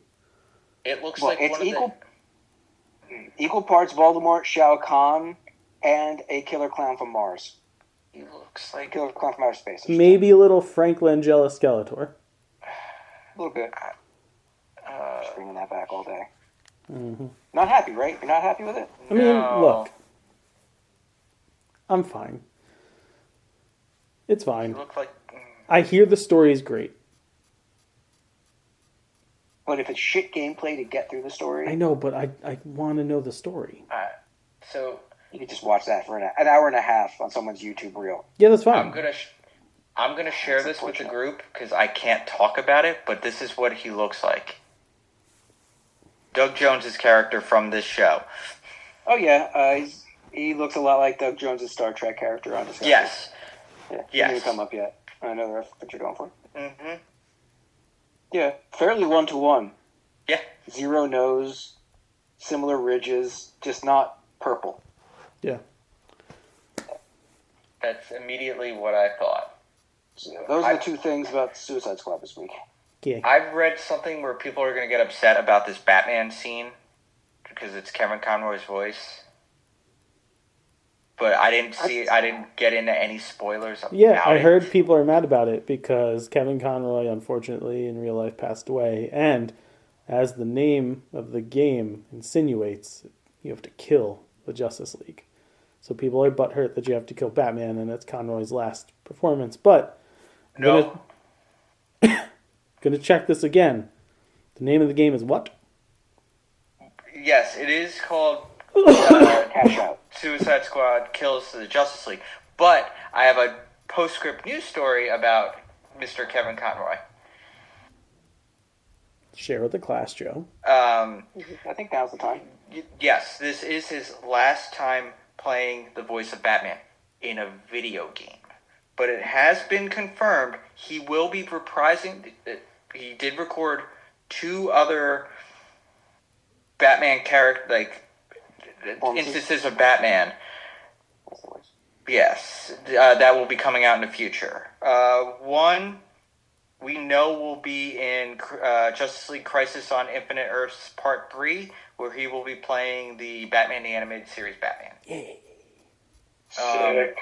It looks Well, like it's one equal parts Voldemort, Shao Kahn, and a killer clown from Mars. He looks like Killer clown from outer space. Maybe a little Frank Langella Skeletor. A little bit. Just bringing that back all day. Mm-hmm. Not happy, right? You're not happy with it? I mean, look. I'm fine. It's fine. He looked like. I hear the story is great. But if it's shit gameplay to get through the story... I know, but I want to know the story. So you could just watch that for an hour and a half on someone's YouTube reel. Yeah, that's fine. I'm gonna share this with the group because I can't talk about it, but this is what he looks like. Doug Jones's character from this show. Oh yeah, he looks a lot like Doug Jones's Star Trek character on Discovery. Yes. Yeah, he yes. didn't come up yet. I know the rest of what you're going for. Mm-hmm. Yeah, fairly 1-to-1. Yeah. Zero nose, similar ridges, just not purple. Yeah. That's immediately what I thought. So those are the two things about Suicide Squad this week. Yeah. I've read something where people are going to get upset about this Batman scene because it's Kevin Conroy's voice. But I didn't get into any spoilers about Yeah, I it. heard people are mad about it because Kevin Conroy, unfortunately, in real life passed away. And as the name of the game insinuates, you have to kill the Justice League. So people are butthurt that you have to kill Batman, and it's Conroy's last performance. But I'm gonna check this again. The name of the game is what? Yes, it is called Cash Out. Suicide Squad Kills the Justice League. But I have a postscript news story about Mr. Kevin Conroy. Share with the class, Joe. I think now's the time. Yes, this is his last time playing the voice of Batman in a video game. But it has been confirmed he will be reprising. He did record 2 other Batman instances of Batman. Yes, that will be coming out in the future. One we know will be in Justice League Crisis on Infinite Earths Part 3, where he will be playing the Batman the Animated Series Batman. Sick.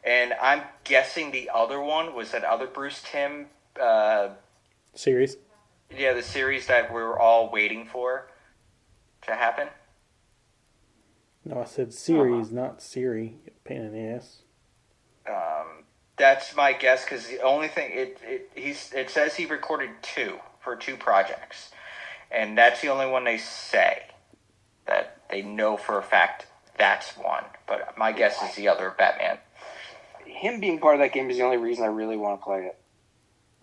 And I'm guessing the other one was that other Bruce Timm Series? Yeah, the series that we were all waiting for to happen. No, I said series, not Siri. Pain in the ass. That's my guess, because the only thing it says he recorded 2 for 2 projects, and that's the only one they say that they know for a fact that's one. But my guess is the other Batman. Him being part of that game is the only reason I really want to play it.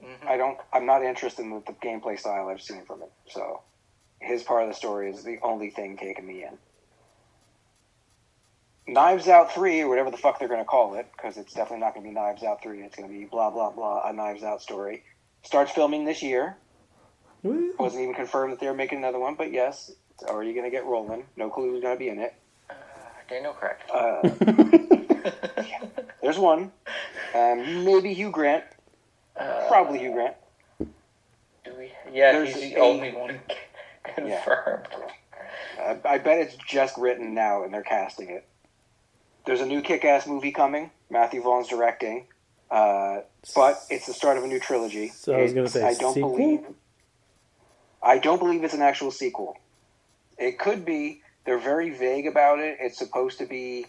Mm-hmm. I'm not interested in the gameplay style I've seen from it. So his part of the story is the only thing taking me in. Knives Out 3, or whatever the fuck they're going to call it, because it's definitely not going to be Knives Out 3. It's going to be blah, blah, blah, a Knives Out story. Starts filming this year. Woo. Wasn't even confirmed that they were making another one, but yes, it's already going to get rolling. No clue who's going to be in it. Daniel Craig. Yeah. There's one. Maybe Hugh Grant. Probably Hugh Grant. Yeah, he's the only one confirmed. Yeah. I bet it's just written now and they're casting it. There's a new Kick-Ass movie coming. Matthew Vaughn's directing. But it's the start of a new trilogy. So I was going to say sequel? I don't believe it's an actual sequel. It could be. They're very vague about it. It's supposed to be...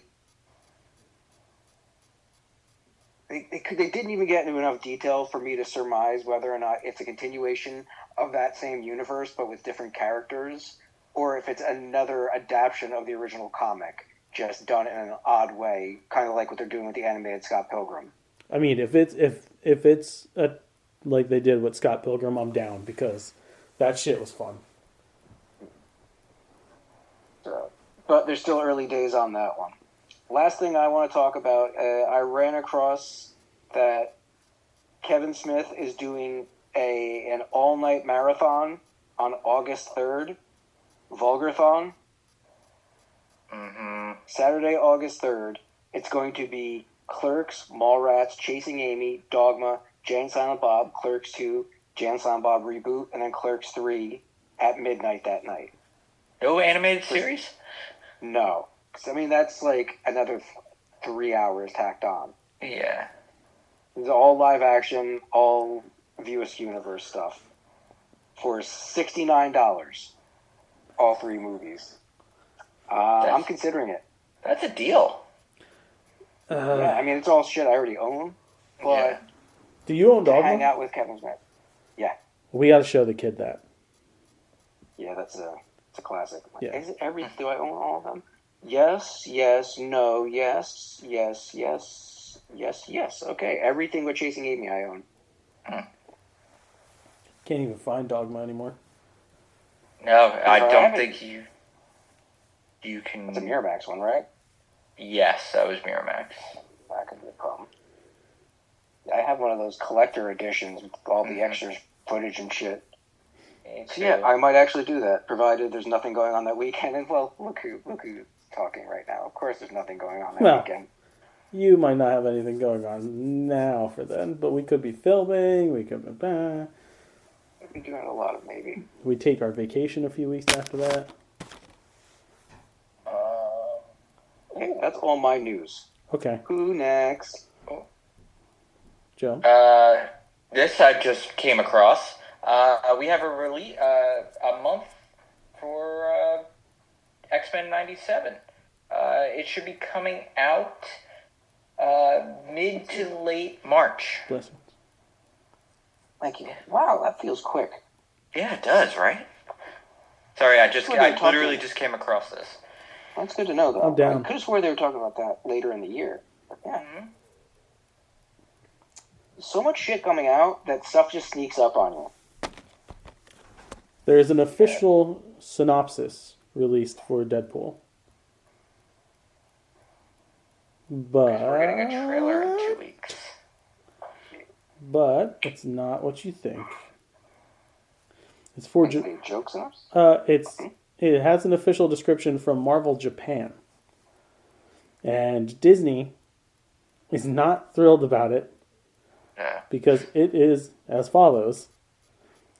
They didn't even get into enough detail for me to surmise whether or not it's a continuation of that same universe, but with different characters, or if it's another adaptation of the original comic, just done in an odd way, kind of like what they're doing with the animated Scott Pilgrim. I mean, if it's like they did with Scott Pilgrim, I'm down, because that shit was fun. But there's still early days on that one. Last thing I want to talk about, I ran across that Kevin Smith is doing an all-night marathon on August 3rd, Vulgarthon. Mm-hmm. Saturday, August 3rd. It's going to be Clerks, Mallrats, Chasing Amy, Dogma, Jay and Silent Bob, Clerks 2, Jay and Silent Bob Reboot, and then Clerks 3 at midnight that night. No animated series? No. I mean, that's like another 3 hours tacked on. Yeah. It's all live action, all View Askew Universe stuff. For $69. All 3 movies. I'm considering it. That's a deal. Yeah, I mean, it's all shit I already own. But Yeah. Do you own Dogma? hang out with Kevin Smith. Yeah. We got to show the kid that. Yeah, it's a classic. Yeah. Is it do I own all of them? Yes, yes, no, yes, yes, yes, yes, yes. Okay, everything but Chasing Amy I own. Can't even find Dogma anymore. No, I don't think you can... That's a Miramax one, right? Yes, that was Miramax. That could be a problem. I have one of those collector editions with all the extra footage and shit. So yeah, I might actually do that, provided there's nothing going on that weekend. And well, look who's talking right now. Of course, there's nothing going on that weekend. You might not have anything going on now for then, but we could be filming. We could be. We'd be doing a lot of maybe. We take our vacation a few weeks after that. Okay, that's all my news. Okay, Who next? Joe. This I just came across. We have a month for X-Men 97. It should be coming out mid to late March. Blessings. Thank you. Wow, that feels quick. Yeah, it does, right? Sorry, I That's what they're literally talking- just came across this. That's good to know, though. I'm down. I could have swore they were talking about that later in the year. But yeah. Mm-hmm. So much shit coming out that stuff just sneaks up on you. There's an official synopsis released for Deadpool. But We're getting a trailer in 2 weeks. But it's not what you think. It's for Any jokes in us? it has an official description from Marvel Japan. And Disney is not thrilled about it Yeah. because it is as follows.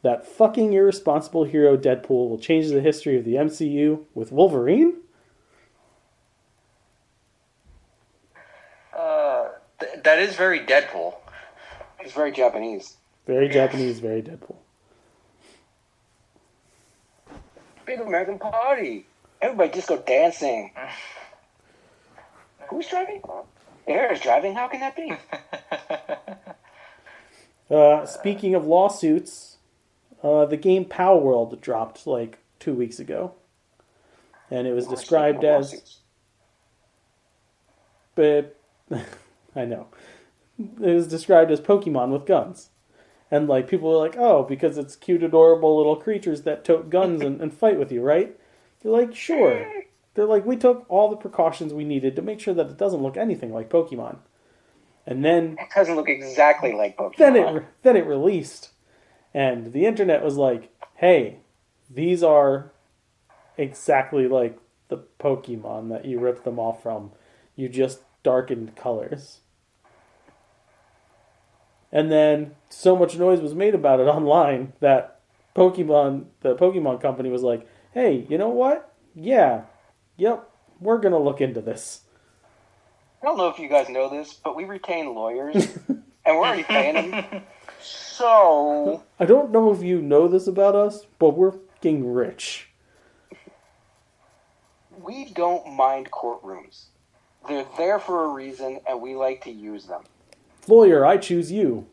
That fucking irresponsible hero Deadpool will change the history of the MCU with Wolverine? That is very Deadpool. It's very Japanese. Very Japanese, very Deadpool. Big American party. Everybody just go dancing. Who's driving? Air is driving. How can that be? Speaking of lawsuits, the game Power World dropped like 2 weeks ago. And it was described as... But I know. It was described as Pokemon with guns. And like people were like, oh, because it's cute, adorable little creatures that tote guns and fight with you, right? They're like, sure. They're like, we took all the precautions we needed to make sure that it doesn't look anything like Pokemon. And then It doesn't look exactly like Pokemon. then it released. And the internet was like, hey, these are exactly like the Pokemon that you ripped them off from. You just darkened colors. And then so much noise was made about it online that the Pokemon company was like, hey, you know what? Yeah, yep, we're going to look into this. I don't know if you guys know this, but we retain lawyers, and we're already paying them. So, I don't know if you know this about us, but we're fucking rich. we don't mind courtrooms. They're there for a reason, and we like to use them. Lawyer, I choose you.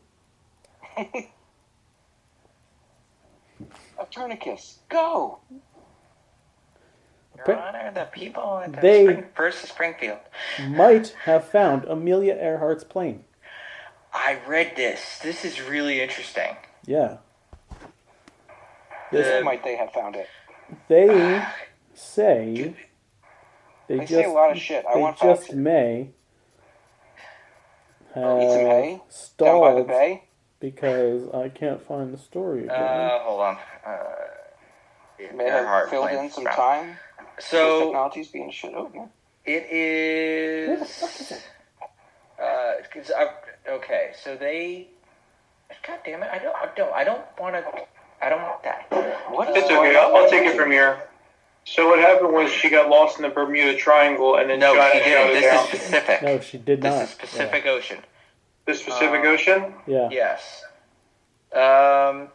A tourniquet. Go! Your Honor, the people at They- versus Springfield. Might have found Amelia Earhart's plane. I read this. This is really interesting. Yeah. Where might they have found it? They say They say a lot of shit. I they want just facts. may Eat some hay? Down by the stalled bay? because I can't find the story again. Hold on. May have Earhart filled plane in some found. time. This So technology's being shit over. it is. Where the fuck is it? Okay, so they. God damn it! I don't want to. I don't want that. What is It's going okay. on? I'll take it from here. So what happened was she got lost in the Bermuda Triangle, and then No, China she shut didn't. it This down. is Pacific. No, she did not. This is Pacific Ocean. The Pacific Ocean? Yeah. Yes. They Aha,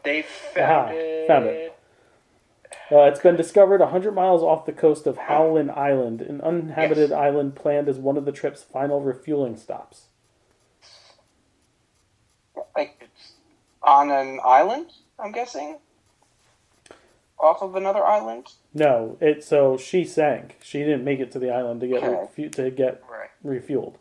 found it. found it. It's been discovered 100 miles off the coast of Howland Island, an uninhabited Yes. island planned as one of the trip's final refueling stops. Like, on an island, I'm guessing? Off of another island? No, so she sank. She didn't make it to the island to get Okay. Right. refueled.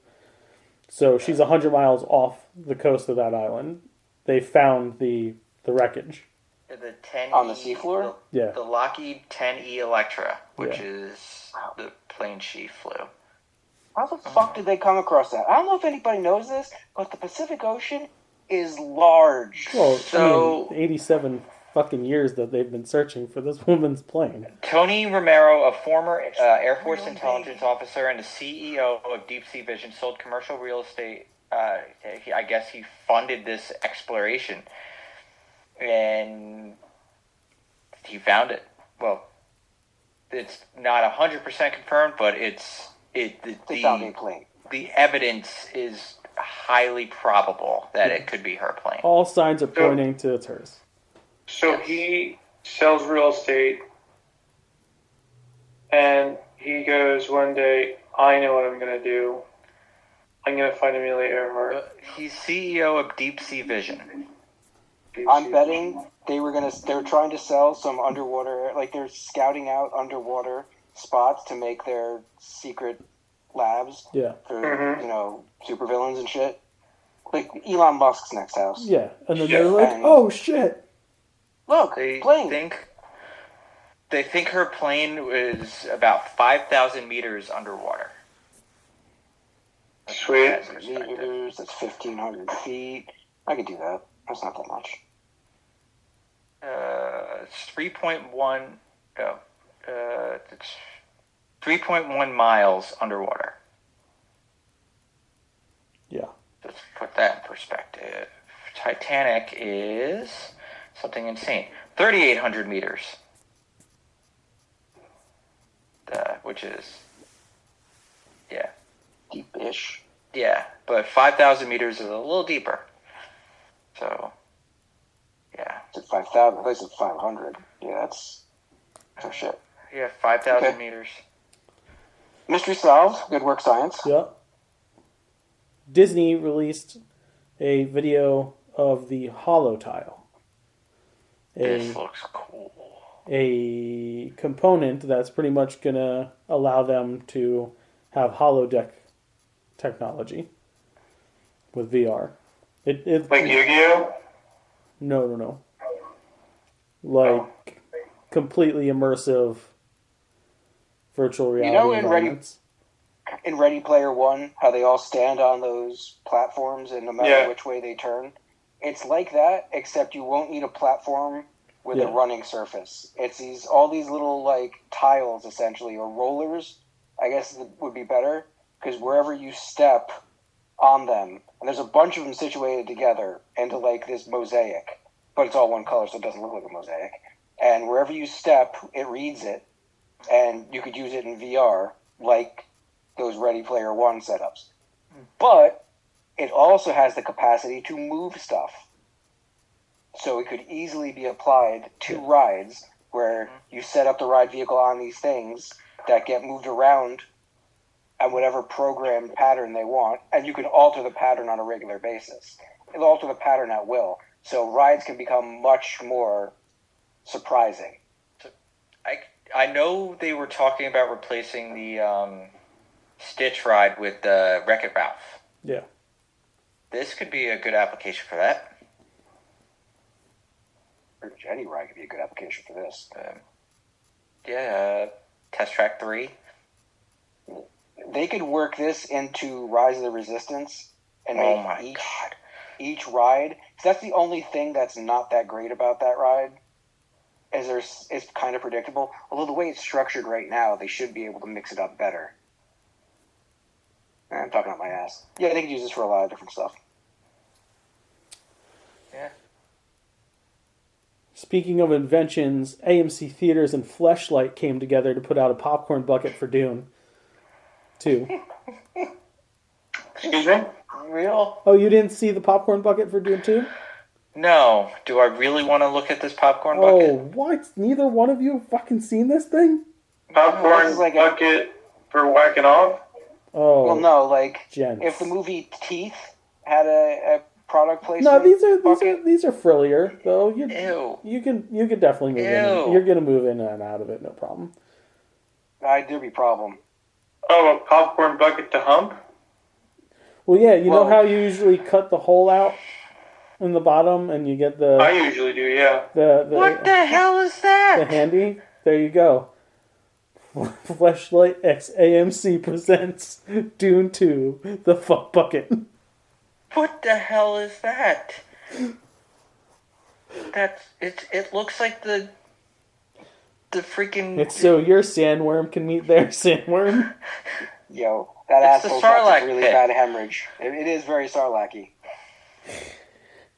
So she's 100 miles off the coast of that island. They found the wreckage. The 10E, On the seafloor? Yeah. The Lockheed 10E Electra, which Yeah. is the plane she flew. How the fuck did they come across that? I don't know if anybody knows this, but the Pacific Ocean is large. Well, So- 87 fucking years that they've been searching for this woman's plane. Tony Romero, a former Air Force intelligence officer and the CEO of Deep Sea Vision, sold commercial real estate. I guess he funded this exploration, and he found it. Well, it's not 100% confirmed, but They found a the plane. the evidence is highly probable that it could be her plane. All signs are pointing to it's hers. So he sells real estate, and he goes one day, I know what I'm going to do. I'm going to find Amelia Earhart. He's CEO of Deep Sea Vision. I'm betting they were trying to sell some underwater, like they're scouting out underwater spots to make their secret labs Yeah. for, supervillains and shit. Like Elon Musk's next house. Yeah. And then they're like, oh shit. Look, They plane. think her plane is about 5,000 meters underwater. Sweet. Meters, that's 1,500 feet. I could do that. That's not that much. It's 3.1. It's 3.1 miles underwater. Yeah. Let's put that in perspective. Titanic is something insane. 3,800 meters. Which is, yeah. Deep-ish. Yeah, but 5,000 meters is a little deeper. So, yeah. It's at 5,000. I thought it's at 500. Yeah, that's shit. Yeah, 5,000 Okay. meters. Mystery solved. Good work, science. Yeah. Disney released a video of the Hollow Tile. This looks cool. A component that's pretty much going to allow them to have holodeck technology with VR. It Like Yu-Gi-Oh? No. Like completely immersive virtual reality environments. In Ready Player One, how they all stand on those platforms and no matter which way they turn, it's like that, except you won't need a platform with a running surface. It's all these little like tiles essentially, or rollers, I guess would be better, because wherever you step on them, and there's a bunch of them situated together into like this mosaic, but it's all one color, so it doesn't look like a mosaic. And wherever you step, it reads it, and you could use it in VR, like those Ready Player One setups. But it also has the capacity to move stuff. So it could easily be applied to rides where you set up the ride vehicle on these things that get moved around at whatever programmed pattern they want, and you can alter the pattern on a regular basis. It'll alter the pattern at will. So rides can become much more surprising. I know they were talking about replacing the Stitch ride with the Wreck-It Ralph. Yeah. This could be a good application for that. Or Jenny ride could be a good application for this. Test Track 3. They could work this into Rise of the Resistance and make each ride. So that's the only thing that's not that great about that ride. It's kind of predictable. Although the way it's structured right now, they should be able to mix it up better. I'm talking out my ass. Yeah, they could use this for a lot of different stuff. Yeah. Speaking of inventions, AMC Theaters and Fleshlight came together to put out a popcorn bucket for Dune 2. Excuse me? Real? Oh, you didn't see the popcorn bucket for Dune 2? No. Do I really want to look at this popcorn Oh, bucket? what? Neither one of you have fucking seen this thing? Popcorn This is like bucket for whacking off? Oh, Well, no, like gents. if the movie Teeth had a product placement. No, these are frillier though. Ew. You can definitely move in. Ew. You're gonna move in and out of it, no problem. There'd be a problem. Oh, a popcorn bucket to hump? Well, yeah, you know Well- how you usually cut the hole out in the bottom, and you get I the usually do, yeah. What the hell is that? the handy. There you go. Fleshlight X AMC presents Dune 2: The Fuck Bucket. What the hell is that? It looks like the freaking. It's so your sandworm can meet their sandworm. Yo, that It's the asshole's got Sarlacc some really pit. bad hemorrhage. It is very Sarlacc-y.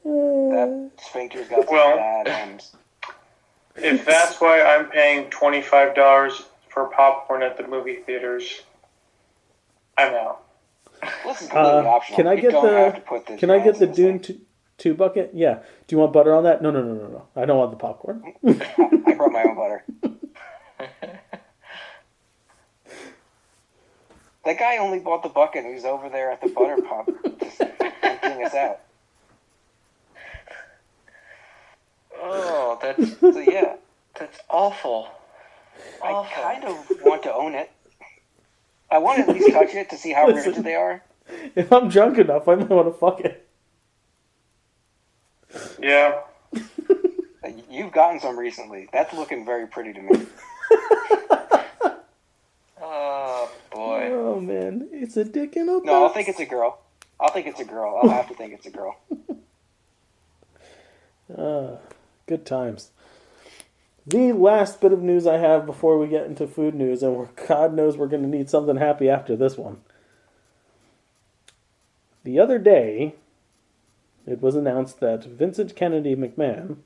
That sphincter's got some Well- bad hems. If that's why I'm paying $25 for popcorn at the movie theaters, I'm out. This is completely optional. Can I You get don't have to the put this Can I get gas the in this Dune thing. 2 bucket? Yeah. Do you want butter on that? No. I don't want the popcorn. I brought my own butter. That guy only bought the bucket and he's over there at the butter pump just emptying us out. So yeah, That's awful. I kind of want to own it. I want to at least touch it to see how Listen. riveted they are. If I'm drunk enough, I might want to fuck it. Yeah. You've gotten some recently. That's looking very pretty to me. Oh, boy. Oh, man. It's a dick in a box. No, I'll think it's a girl. I'll think it's a girl. I'll have to think it's a girl. Good times. The last bit of news I have before we get into food news, and God knows we're going to need something happy after this one. The other day, it was announced that Vincent Kennedy McMahon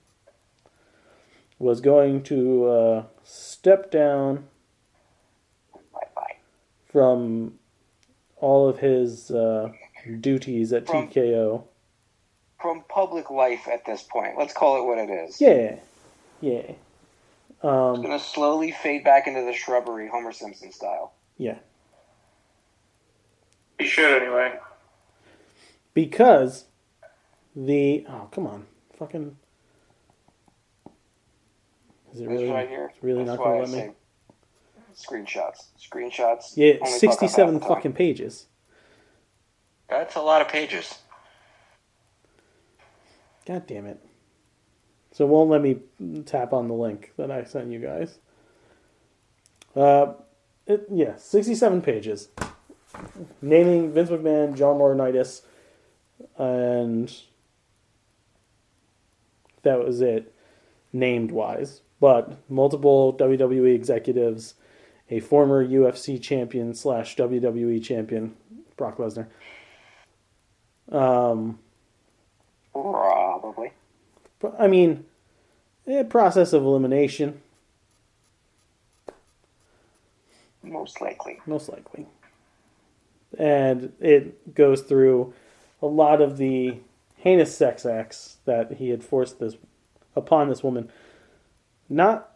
was going to step down Bye-bye. from all of his duties at TKO. From public life at this point. Let's call it what it is. Yeah. It's going to slowly fade back into the shrubbery, Homer Simpson style. Yeah. He should anyway. Because oh, come on. Fucking. Is it This really, right here. it's really That's not going why to I let me? say screenshots. Yeah, only fuck up 67 half the time. fucking pages. That's a lot of pages. God damn it. So it won't let me tap on the link that I sent you guys. 67 pages. Naming Vince McMahon, John Laurinaitis, and that was it, named-wise. But multiple WWE executives, a former UFC champion / WWE champion, Brock Lesnar. Probably. I mean, process of elimination. Most likely. Most likely. And it goes through a lot of the heinous sex acts that he had forced upon this woman. Not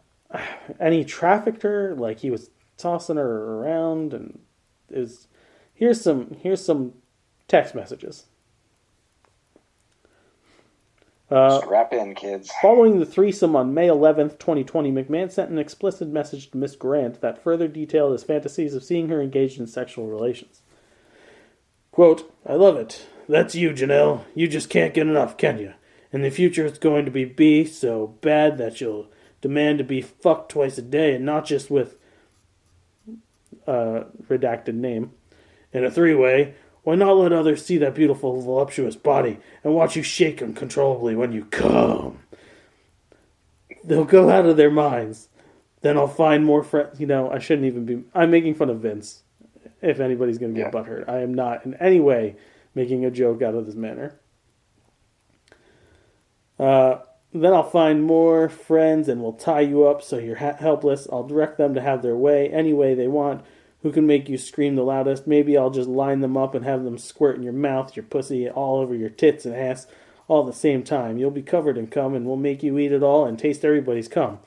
any trafficked her, like he was tossing her around, and here's some text messages. Strap in, kids. Following the threesome on May 11th, 2020, McMahon sent an explicit message to Miss Grant that further detailed his fantasies of seeing her engaged in sexual relations. Quote, "I love it. That's you, Janelle. You just can't get enough, can you? In the future, it's going to be so bad that you'll demand to be fucked twice a day, and not just with redacted name. In a three-way, why not let others see that beautiful, voluptuous body and watch you shake uncontrollably when you come? They'll go out of their minds. Then I'll find more friends." I shouldn't even be... I'm making fun of Vince. If anybody's going to get butthurt. I am not in any way making a joke out of this manner. Then I'll find more friends and we'll tie you up so you're helpless. I'll direct them to have their way any way they want. Who can make you scream the loudest? Maybe I'll just line them up and have them squirt in your mouth, your pussy, all over your tits and ass all at the same time. You'll be covered in cum and we'll make you eat it all and taste everybody's cum.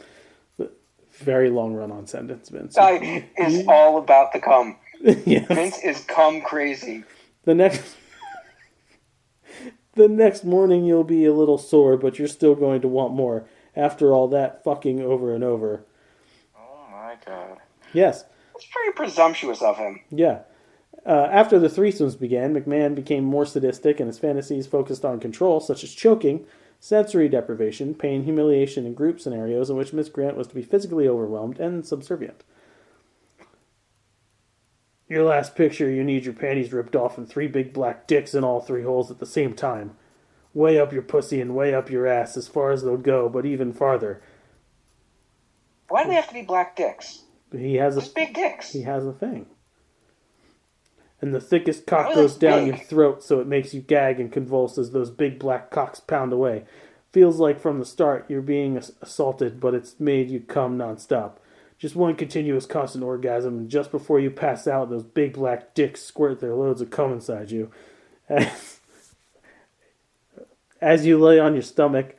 Very long run-on sentence, Vince. It's all about the cum. Yes. Vince is cum crazy. The next morning you'll be a little sore, but you're still going to want more. After all that fucking over and over. Oh my god. Yes. It's very presumptuous of him. Yeah. After the threesomes began, McMahon became more sadistic and his fantasies focused on control, such as choking, sensory deprivation, pain, humiliation, and group scenarios in which Miss Grant was to be physically overwhelmed and subservient. Your last picture, you need your panties ripped off and 3 big black dicks in all 3 holes at the same time. Way up your pussy and way up your ass as far as they'll go, but even farther. Why do they have to be black dicks? He has Just big dicks. He has a thing. And the thickest cock Oh, goes that's down big. your throat so it makes you gag and convulse as those big black cocks pound away. Feels like from the start you're being assaulted, but it's made you come nonstop. Just one continuous constant orgasm, and just before you pass out, those big black dicks squirt their loads of cum inside you. As you lay on your stomach,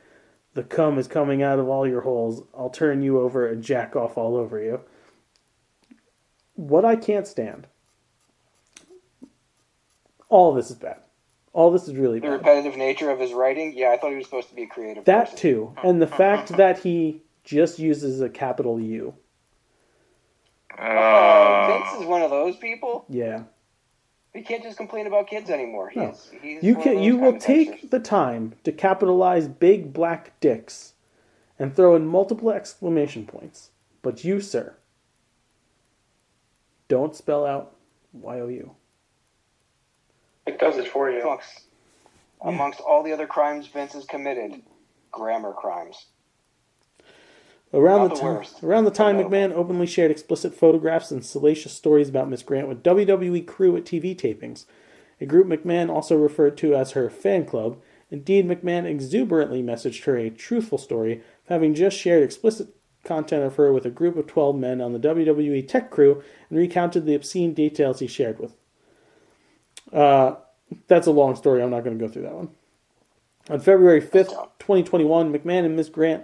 the cum is coming out of all your holes. I'll turn you over and jack off all over you. What I can't stand. All of this is bad. All this is really The bad. repetitive nature of his writing. Yeah, I thought he was supposed to be a creative That person. too. And the fact that he just uses a capital U. Vince is one of those people. Yeah. You can't just complain about kids anymore. No. He's You one can of those you will commentators. take the time to capitalize big black dicks and throw in multiple exclamation points. But you, sir, don't spell out YOU. It does it for you. Amongst all the other crimes Vince has committed, grammar crimes. Around Not the worst. around the time Notable. McMahon openly shared explicit photographs and salacious stories about Miss Grant with WWE crew at TV tapings, a group McMahon also referred to as her fan club. Indeed, McMahon exuberantly messaged her a truthful story of having just shared explicit content of her with a group of 12 men on the WWE tech crew and recounted the obscene details he shared with. That's a long story. I'm not going to go through that one. On February 5th, 2021, McMahon and Miss Grant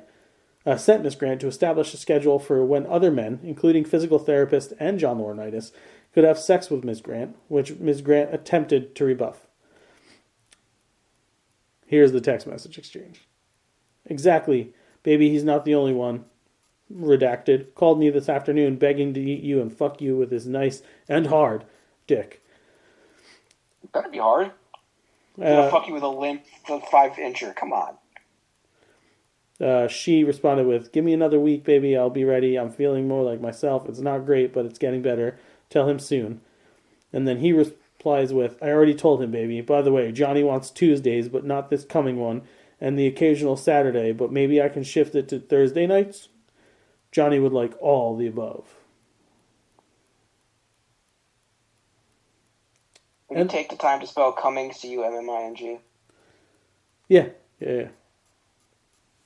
sent Miss Grant to establish a schedule for when other men, including physical therapist and John Laurinaitis, could have sex with Miss Grant, which Miss Grant attempted to rebuff. Here's the text message exchange. Exactly. Baby, he's not the only one. Redacted. Called me this afternoon begging to eat you and fuck you with his nice and hard dick. Better be hard. Gonna fuck you with a limp 5-incher. Come on. She responded with, give me another week, baby. I'll be ready. I'm feeling more like myself. It's not great, but it's getting better. Tell him soon. And then he replies with, I already told him, baby. By the way, Johnny wants Tuesdays, but not this coming one, and the occasional Saturday, but maybe I can shift it to Thursday nights? Johnny would like all the above. Will you take the time to spell coming, C-U-M-M-I-N-G? Yeah.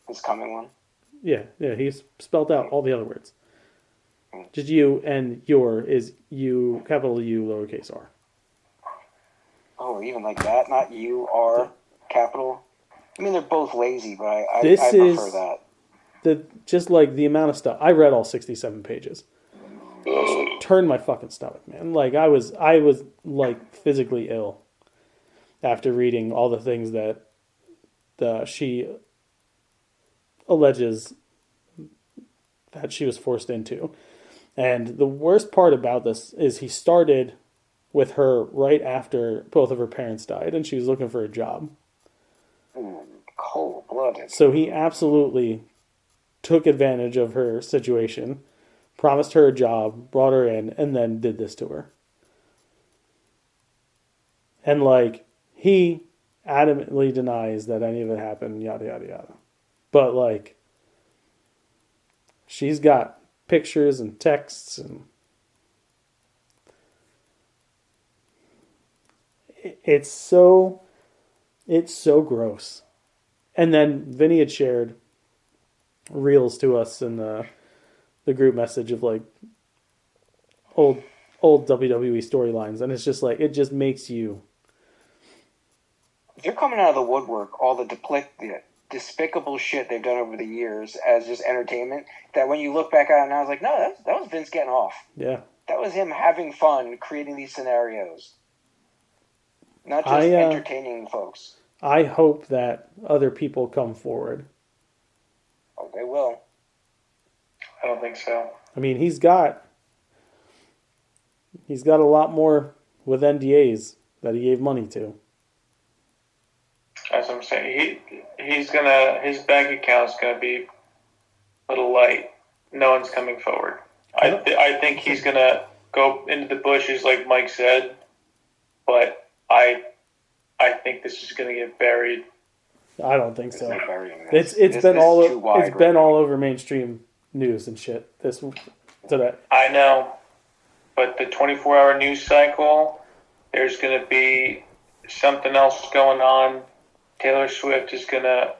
This coming one? Yeah, he's spelled out all the other words. Just you, and your is U, capital U, lowercase r. Oh, even like that? Not U-R, capital? I mean, they're both lazy, but I This prefer is that. just like the amount of stuff. I read all 67 pages. Turned my fucking stomach, man. Like I was like physically ill after reading all the things that she alleges that she was forced into. And the worst part about this is he started with her right after both of her parents died and she was looking for a job. Cold-blooded. So he absolutely took advantage of her situation, promised her a job, brought her in, and then did this to her. And like, he adamantly denies that any of it happened, yada, yada, yada. But like, she's got pictures and texts and it's so gross. And then Vinny had shared reels to us in the group message of like old WWE storylines, and it's just like, it just makes you. They're coming out of the woodwork, all the despicable shit they've done over the years as just entertainment, that when you look back at it now, I was like, no, that was Vince getting off. Yeah. That was him having fun, creating these scenarios. Not just entertaining folks. I hope that other people come forward. Oh, they will. I don't think so. I mean, he's got a lot more with NDAs that he gave money to. That's what I'm saying. His bank account's gonna be a little light. No one's coming forward. I think he's gonna go into the bushes like Mike said, but I think this is gonna get buried. I don't think so. It's been all over mainstream news and shit today. I know, but the 24-hour news cycle, there's gonna be something else going on. Taylor Swift is going to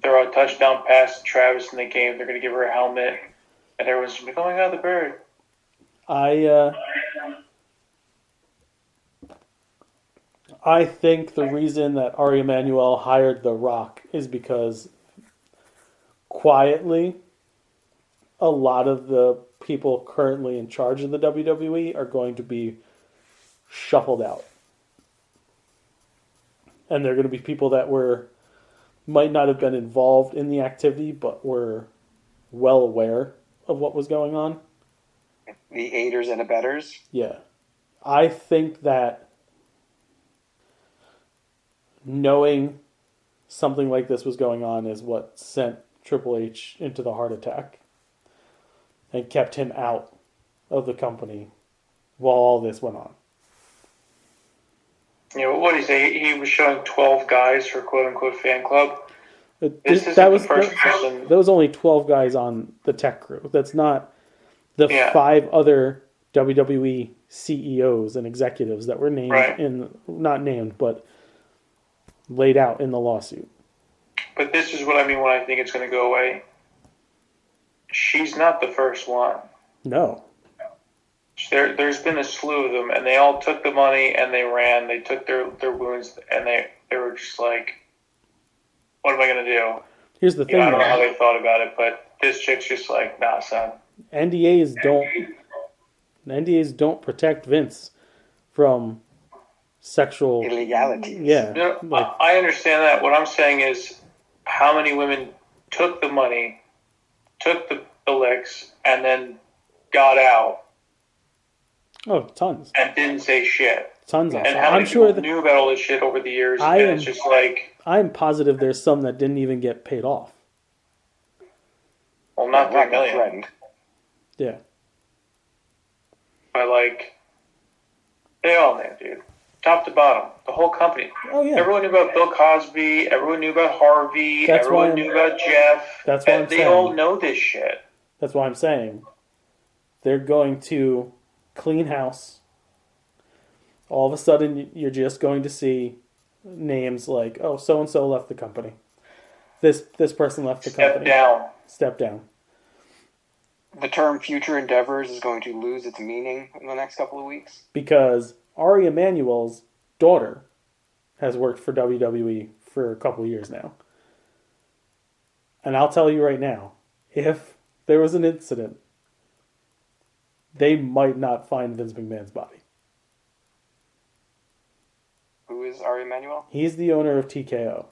throw a touchdown pass to Travis in the game. They're going to give her a helmet. And everyone's going to be going, oh my God, the bird. I think the reason that Ari Emanuel hired The Rock is because quietly, a lot of the people currently in charge in the WWE are going to be shuffled out. and they're going to be people that might not have been involved in the activity, but were well aware of what was going on. The aiders and abettors. Yeah. I think that knowing something like this was going on is what sent Triple H into the heart attack and kept him out of the company while all this went on. Yeah, what did he say? He was showing 12 guys for quote-unquote fan club. That was only 12 guys on the tech crew. That's not the 5 other WWE CEOs and executives that were named not named, but laid out in the lawsuit. But this is what I mean when I think it's going to go away. She's not the first one. No. There's been a slew of them, and they all took the money and they ran. They took their wounds, and they were just like, what am I going to do? Here's the thing. I don't know how they thought about it, but this chick's just like, nah, son. NDAs don't protect Vince from sexual illegality. Yeah. I understand that. What I'm saying is how many women took the money, took the licks, and then got out. Oh, tons. And didn't say shit. Tons of and how many people knew about all this shit over the years, it's just like... I'm positive there's some that didn't even get paid off. Well, not $3 million. Yeah. But, like, they all knew, dude. Top to bottom. The whole company. Oh, yeah. Everyone knew about Bill Cosby. Everyone knew about Harvey. Everyone knew about Jeff. That's why they all know this shit. That's why I'm saying they're going to clean house. All of a sudden, you're just going to see names like, oh, so-and-so left the company. This person left the company. Step down. The term future endeavors is going to lose its meaning in the next couple of weeks. Because Ari Emanuel's daughter has worked for WWE for a couple of years now. And I'll tell you right now, if there was an incident, they might not find Vince McMahon's body. Who is Ari Emanuel? He's the owner of TKO.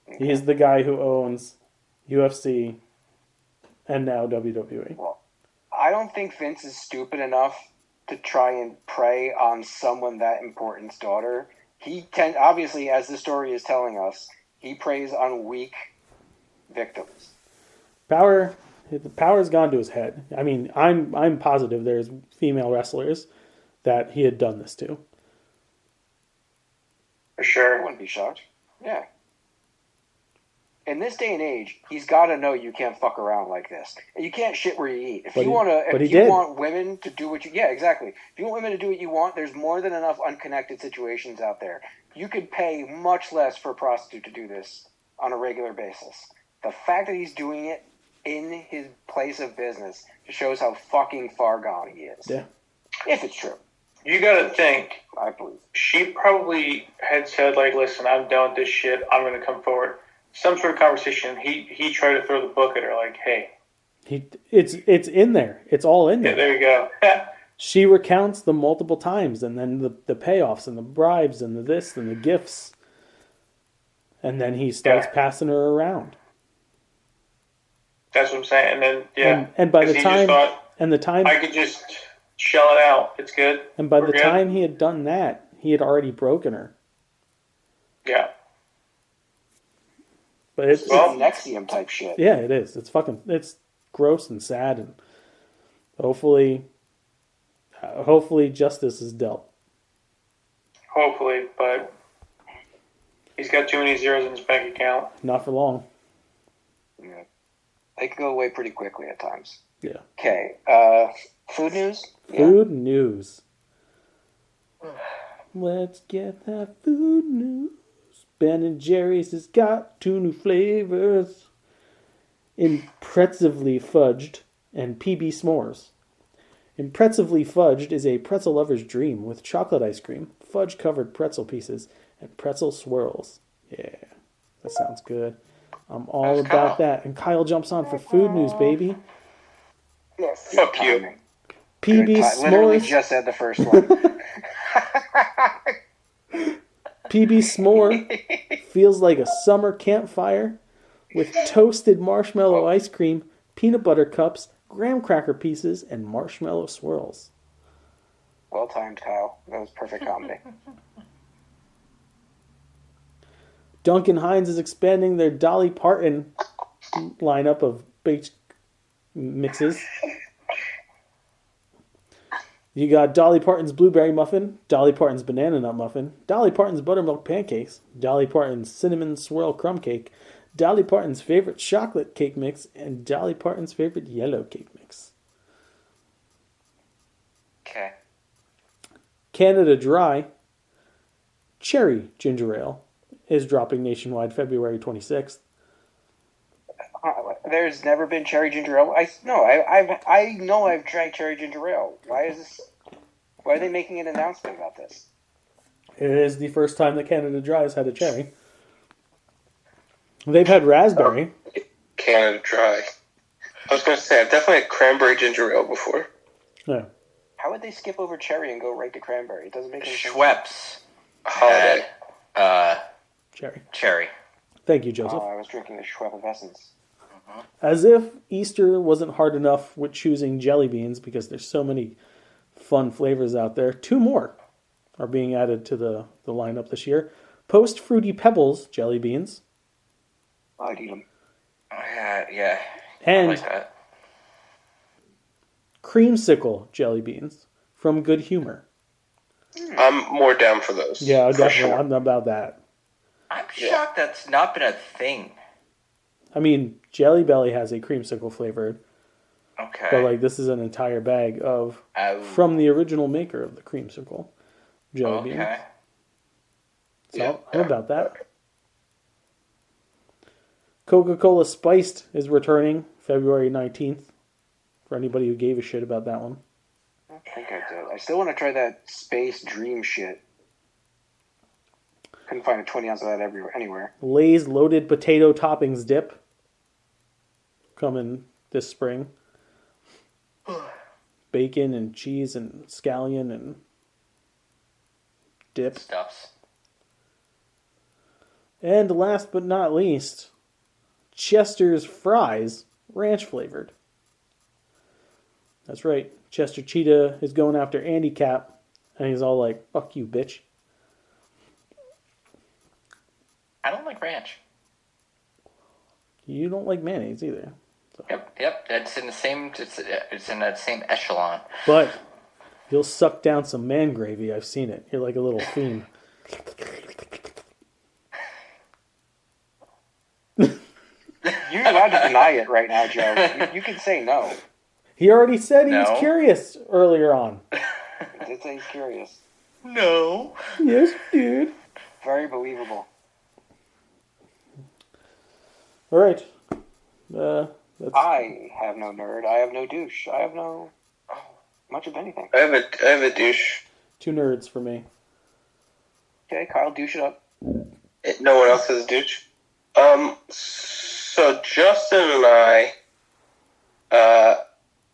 Okay. He's the guy who owns UFC and now WWE. Well, I don't think Vince is stupid enough to try and prey on someone that important's daughter. Obviously, as the story is telling us, he preys on weak victims. The power's gone to his head. I mean, I'm positive there's female wrestlers that he had done this to. For sure. I wouldn't be shocked. Yeah. In this day and age, he's got to know you can't fuck around like this. You can't shit where you eat. If you want women to do what you... Yeah, exactly. If you want women to do what you want, there's more than enough unconnected situations out there. You could pay much less for a prostitute to do this on a regular basis. The fact that he's doing it in his place of business just shows how fucking far gone he is. Yeah. If it's true. You gotta think. I believe. She probably had said, like, listen, I'm done with this shit. I'm gonna come forward. Some sort of conversation. He tried to throw the book at her, like, hey. It's in there. It's all in there. Yeah, there you go. She recounts them multiple times, and then the payoffs and the bribes and the this and the gifts. And then he starts passing her around. That's what I'm saying. And then, yeah. And by the time... I could just shell it out. It's good. And by the time he had done that, he had already broken her. Yeah. But it's Nexium type shit. Yeah, it is. It's gross and sad, and hopefully justice is dealt. Hopefully, but he's got too many zeros in his bank account. Not for long. Yeah. They can go away pretty quickly at times. Yeah. Okay. Food news? Food news. Let's get that food news. Ben & Jerry's has got 2 new flavors. Impressively Fudged and PB S'mores. Impressively Fudged is a pretzel lover's dream with chocolate ice cream, fudge-covered pretzel pieces, and pretzel swirls. Yeah, that sounds good. I'm all about that. And Kyle jumps on for food news, baby. Yes. Fuck you. PB S'mores. Literally just said the first one. PB S'more feels like a summer campfire with toasted marshmallow ice cream, peanut butter cups, graham cracker pieces, and marshmallow swirls. Well timed, Kyle. That was perfect comedy. Duncan Hines is expanding their Dolly Parton lineup of baked mixes. You got Dolly Parton's Blueberry Muffin, Dolly Parton's Banana Nut Muffin, Dolly Parton's Buttermilk Pancakes, Dolly Parton's Cinnamon Swirl Crumb Cake, Dolly Parton's favorite chocolate cake mix, and Dolly Parton's favorite yellow cake mix. Okay. Canada Dry Cherry Ginger Ale is dropping nationwide February 26th. There's never been cherry ginger ale. I know I've drank cherry ginger ale. Why are they making an announcement about this? It is the first time that Canada Dry has had a cherry. They've had raspberry. Canada Dry. I was going to say, I've definitely had cranberry ginger ale before. Yeah. How would they skip over cherry and go right to cranberry? It doesn't make any sense. Schweppes Holiday. had Cherry. Thank you, Joseph. I was drinking the Schweppes of Essence. As if Easter wasn't hard enough with choosing jelly beans, because there's so many fun flavors out there. 2 more are being added to the lineup this year. Post Fruity Pebbles jelly beans. I'd eat them. Yeah. And I like that. Creamsicle jelly beans from Good Humor. I'm more down for those. Yeah, for definitely. sure. I'm about that. I'm shocked that's not been a thing. I mean, Jelly Belly has a creamsicle flavored, Okay. but like this is an entire bag of from the original maker of the creamsicle jelly beans. Okay. So I'm about that. Coca-Cola Spiced is returning February 19th. For anybody who gave a shit about that one. I think I did. I still want to try that Space Dream shit. Couldn't find a 20 ounce of that anywhere. Lay's Loaded Potato Toppings Dip. Coming this spring. Bacon and cheese and scallion and dip. Stuffs. And last but not least, Chester's Fries Ranch Flavored. That's right. Chester Cheetah is going after Andy Cap, and he's all like, fuck you, bitch. I don't like ranch. You don't like mayonnaise either. So. Yep. That's in the same. It's in that same echelon. But you'll suck down some man gravy. I've seen it. You're like a little fiend. You're allowed to deny it right now, Joe. You can say no. He already said he No. was curious earlier on. I did say he's curious. No. Yes, dude. Very believable. All right. That's... I have no nerd. I have no douche. I have no much of anything. I have a douche. 2 nerds for me. Okay, Kyle, douche it up. No one else has a douche. So Justin and I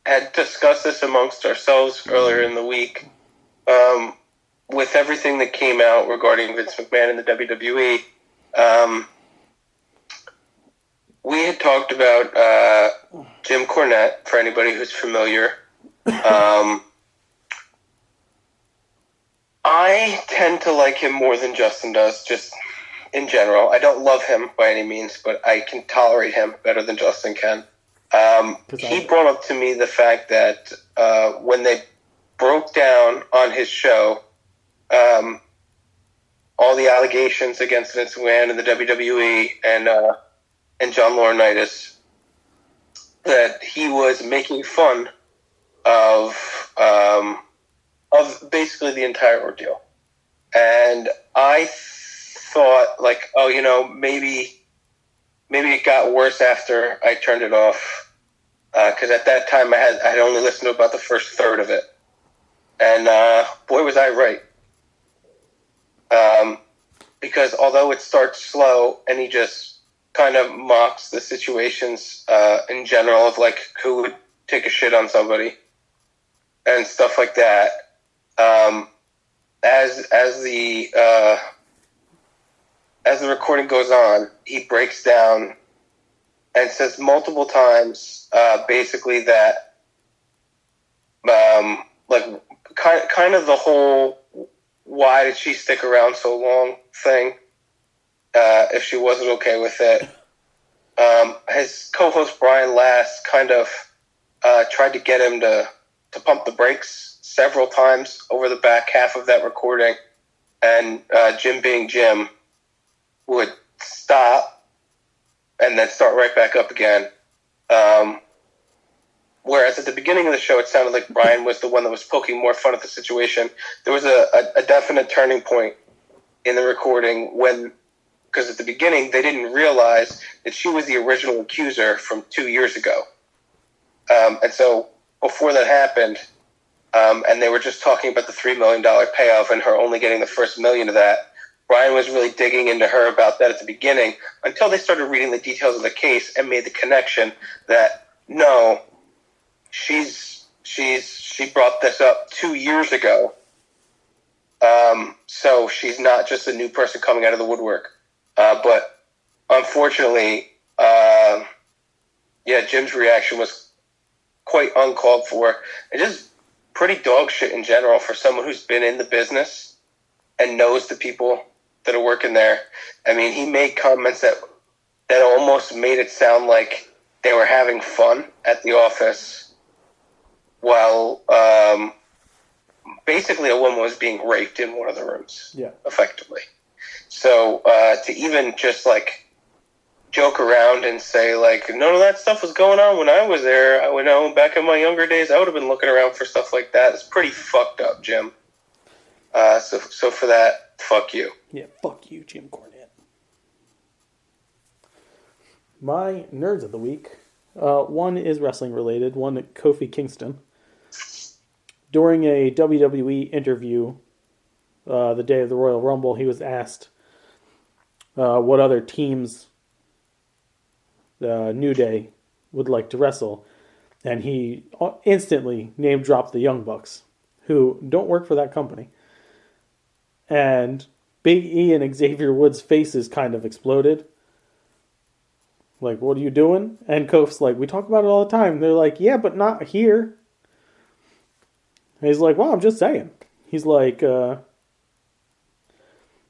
had discussed this amongst ourselves earlier in the week. With everything that came out regarding Vince McMahon and the WWE, we had talked about Jim Cornette, for anybody who's familiar. I tend to like him more than Justin does, just in general. I don't love him by any means, but I can tolerate him better than Justin can. He brought up to me the fact that when they broke down on his show all the allegations against Vince McMahon and the WWE and John Laurinaitis, that he was making fun of basically the entire ordeal. And I thought, like, maybe it got worse after I turned it off, because at that time I had only listened to about the first third of it, and boy was I right. Because although it starts slow and he just kind of mocks the situations in general of like who would take a shit on somebody and stuff like that, as the as the recording goes on, he breaks down and says multiple times, basically that, like, kind of the whole "why did she stick around so long" thing. If she wasn't okay with it, his co-host Brian Last kind of tried to get him to pump the brakes several times over the back half of that recording, and Jim, being Jim, would stop and then start right back up again. Whereas at the beginning of the show, it sounded like Brian was the one that was poking more fun at the situation. There was a definite turning point in the recording when, because at the beginning, they didn't realize that she was the original accuser from 2 years ago. And so before that happened, and they were just talking about the $3 million payoff and her only getting the first $1 million of that, Brian was really digging into her about that at the beginning until they started reading the details of the case and made the connection that, no, she brought this up 2 years ago. So she's not just a new person coming out of the woodwork. But unfortunately, Jim's reaction was quite uncalled for, and just pretty dog shit in general for someone who's been in the business and knows the people that are working there. I mean, he made comments that almost made it sound like they were having fun at the office while basically a woman was being raped in one of the rooms, effectively. So to even just like joke around and say like none of that stuff was going on when I was there, I would know back in my younger days I would have been looking around for stuff like that. It's pretty fucked up, Jim. So for that, fuck you. Yeah, fuck you, Jim Cornette. My nerds of the week. One is wrestling related. One at Kofi Kingston. During a WWE interview, the day of the Royal Rumble, he was asked what other teams New Day would like to wrestle, and he instantly name dropped the Young Bucks, who don't work for that company. And Big E and Xavier Woods' faces kind of exploded. Like, what are you doing? And Kofi's like, we talk about it all the time. They're like, yeah, but not here. And he's like, well, I'm just saying. He's like,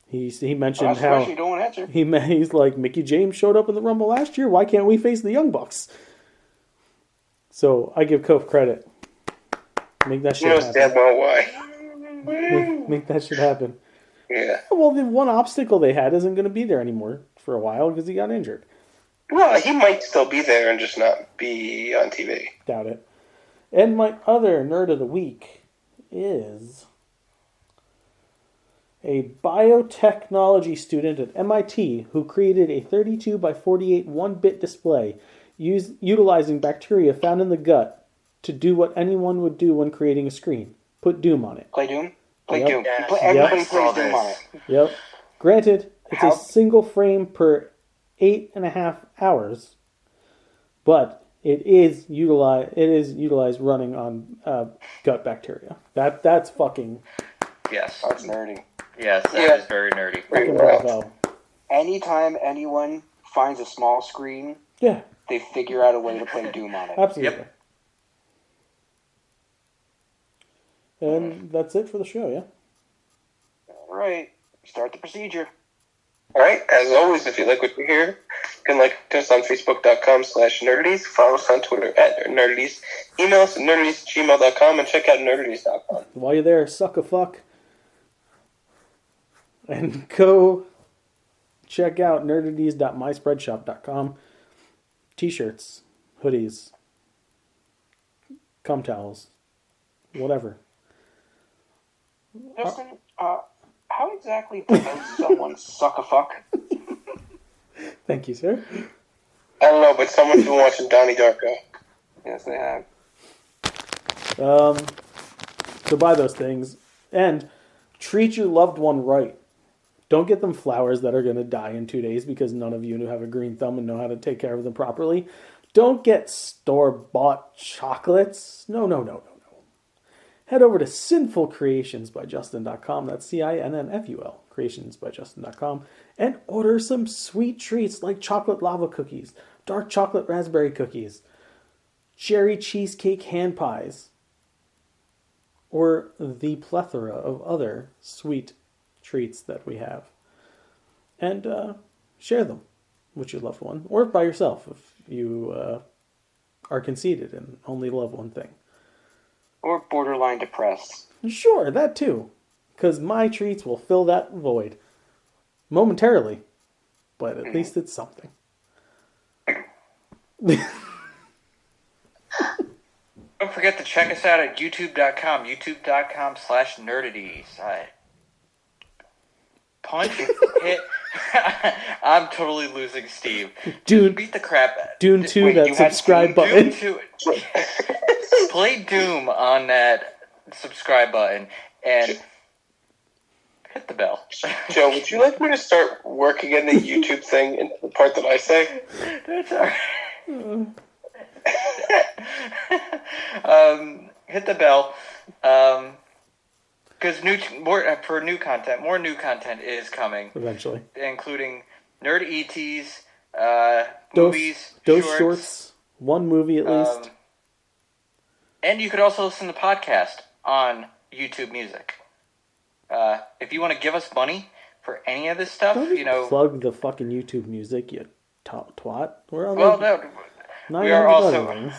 he mentioned how he's like, Mickey James showed up in the Rumble last year. Why can't we face the Young Bucks? So I give Kofi credit. Make that shit happen. Damn well why. Make that shit happen. Yeah. Well, the one obstacle they had isn't going to be there anymore for a while because he got injured. Well, he might still be there and just not be on TV. Doubt it. And my other nerd of the week is a biotechnology student at MIT who created a 32 by 48 1-bit display utilizing bacteria found in the gut to do what anyone would do when creating a screen. Put Doom on it. Play Doom? Yep. Doom. Everybody plays Doom on it. Yep. Granted, it's a single frame per 8.5 hours, but it is utilized running on gut bacteria. That's fucking... Yes. That's nerdy. Yes, that is very nerdy. Fucking bravo. Anytime anyone finds a small screen, they figure out a way to play Doom on it. Absolutely. Yep. And that's it for the show, yeah? All right. Start the procedure. All right. As always, if you like what you hear, you can like us on Facebook.com/nerdities. Follow us on Twitter @nerdities. Email us at nerdities@gmail.com and check out nerdities.com. While you're there, suck a fuck. And go check out nerdities.myspreadshop.com. T-shirts, hoodies, cum towels, whatever. Justin, how exactly does someone suck a fuck? Thank you, sir. I don't know, but someone's been watching Donnie Darko. Yes, they have. So buy those things. And treat your loved one right. Don't get them flowers that are going to die in 2 days because none of you have a green thumb and know how to take care of them properly. Don't get store-bought chocolates. No. Head over to sinfulcreationsbyjustin.com. That's CINNFUL, creationsbyjustin.com. and order some sweet treats like chocolate lava cookies, dark chocolate raspberry cookies, cherry cheesecake hand pies, or the plethora of other sweet treats that we have. And share them with your loved one, or by yourself if you are conceited and only love one thing. Or borderline depressed. Sure, that too. Because my treats will fill that void. Momentarily. But at least it's something. Don't forget to check us out at youtube.com. youtube.com/nerdities. Punch, hit. I'm totally losing Steve. Dune, beat the crap out. Dune 2, that subscribe button. Doom 2. Play Doom on that subscribe button and hit the bell. Joe, would you like me to start working in the YouTube thing in the part that I say? That's alright. Hit the bell. Because more new content is coming Eventually. including Nerd ETs, Those movies, shorts, one movie at least. And you could also listen to the podcast on YouTube Music. If you want to give us money for any of this stuff, plug the fucking YouTube Music, you twat. We're on we are also things.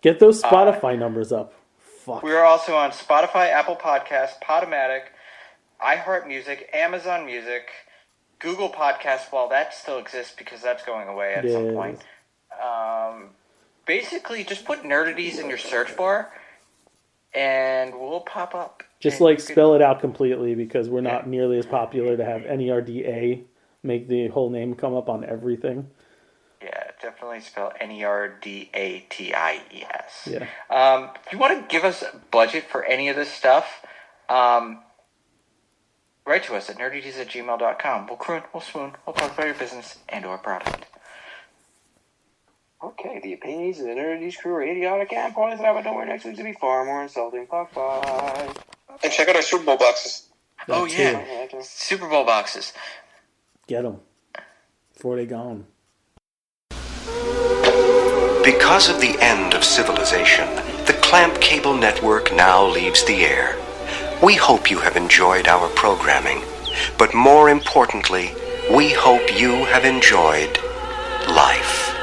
Get those Spotify numbers up. Fuck. We are also on Spotify, Apple Podcasts, Podomatic, iHeartMusic, Amazon Music, Google Podcasts. Well, that still exists because that's going away at some point. Basically, just put Nerdities in your search bar, and we'll pop up. Just spell it out completely because we're not nearly as popular to have NERDA make the whole name come up on everything. Yeah, definitely spell NERDATIES. Yeah. If you want to give us a budget for any of this stuff, write to us at nerdities@gmail.com. We'll croon, we'll swoon, we'll talk about your business and or product. Okay, the opinions of the Nerdities crew are idiotic and pointless, but don't worry, next week's to be far more insulting. Fuck, bye. And check out our Super Bowl boxes. Oh, yeah. Super Bowl boxes. Get them before they gone. Because of the end of civilization, the Clamp Cable Network now leaves the air. We hope you have enjoyed our programming, but more importantly, we hope you have enjoyed life.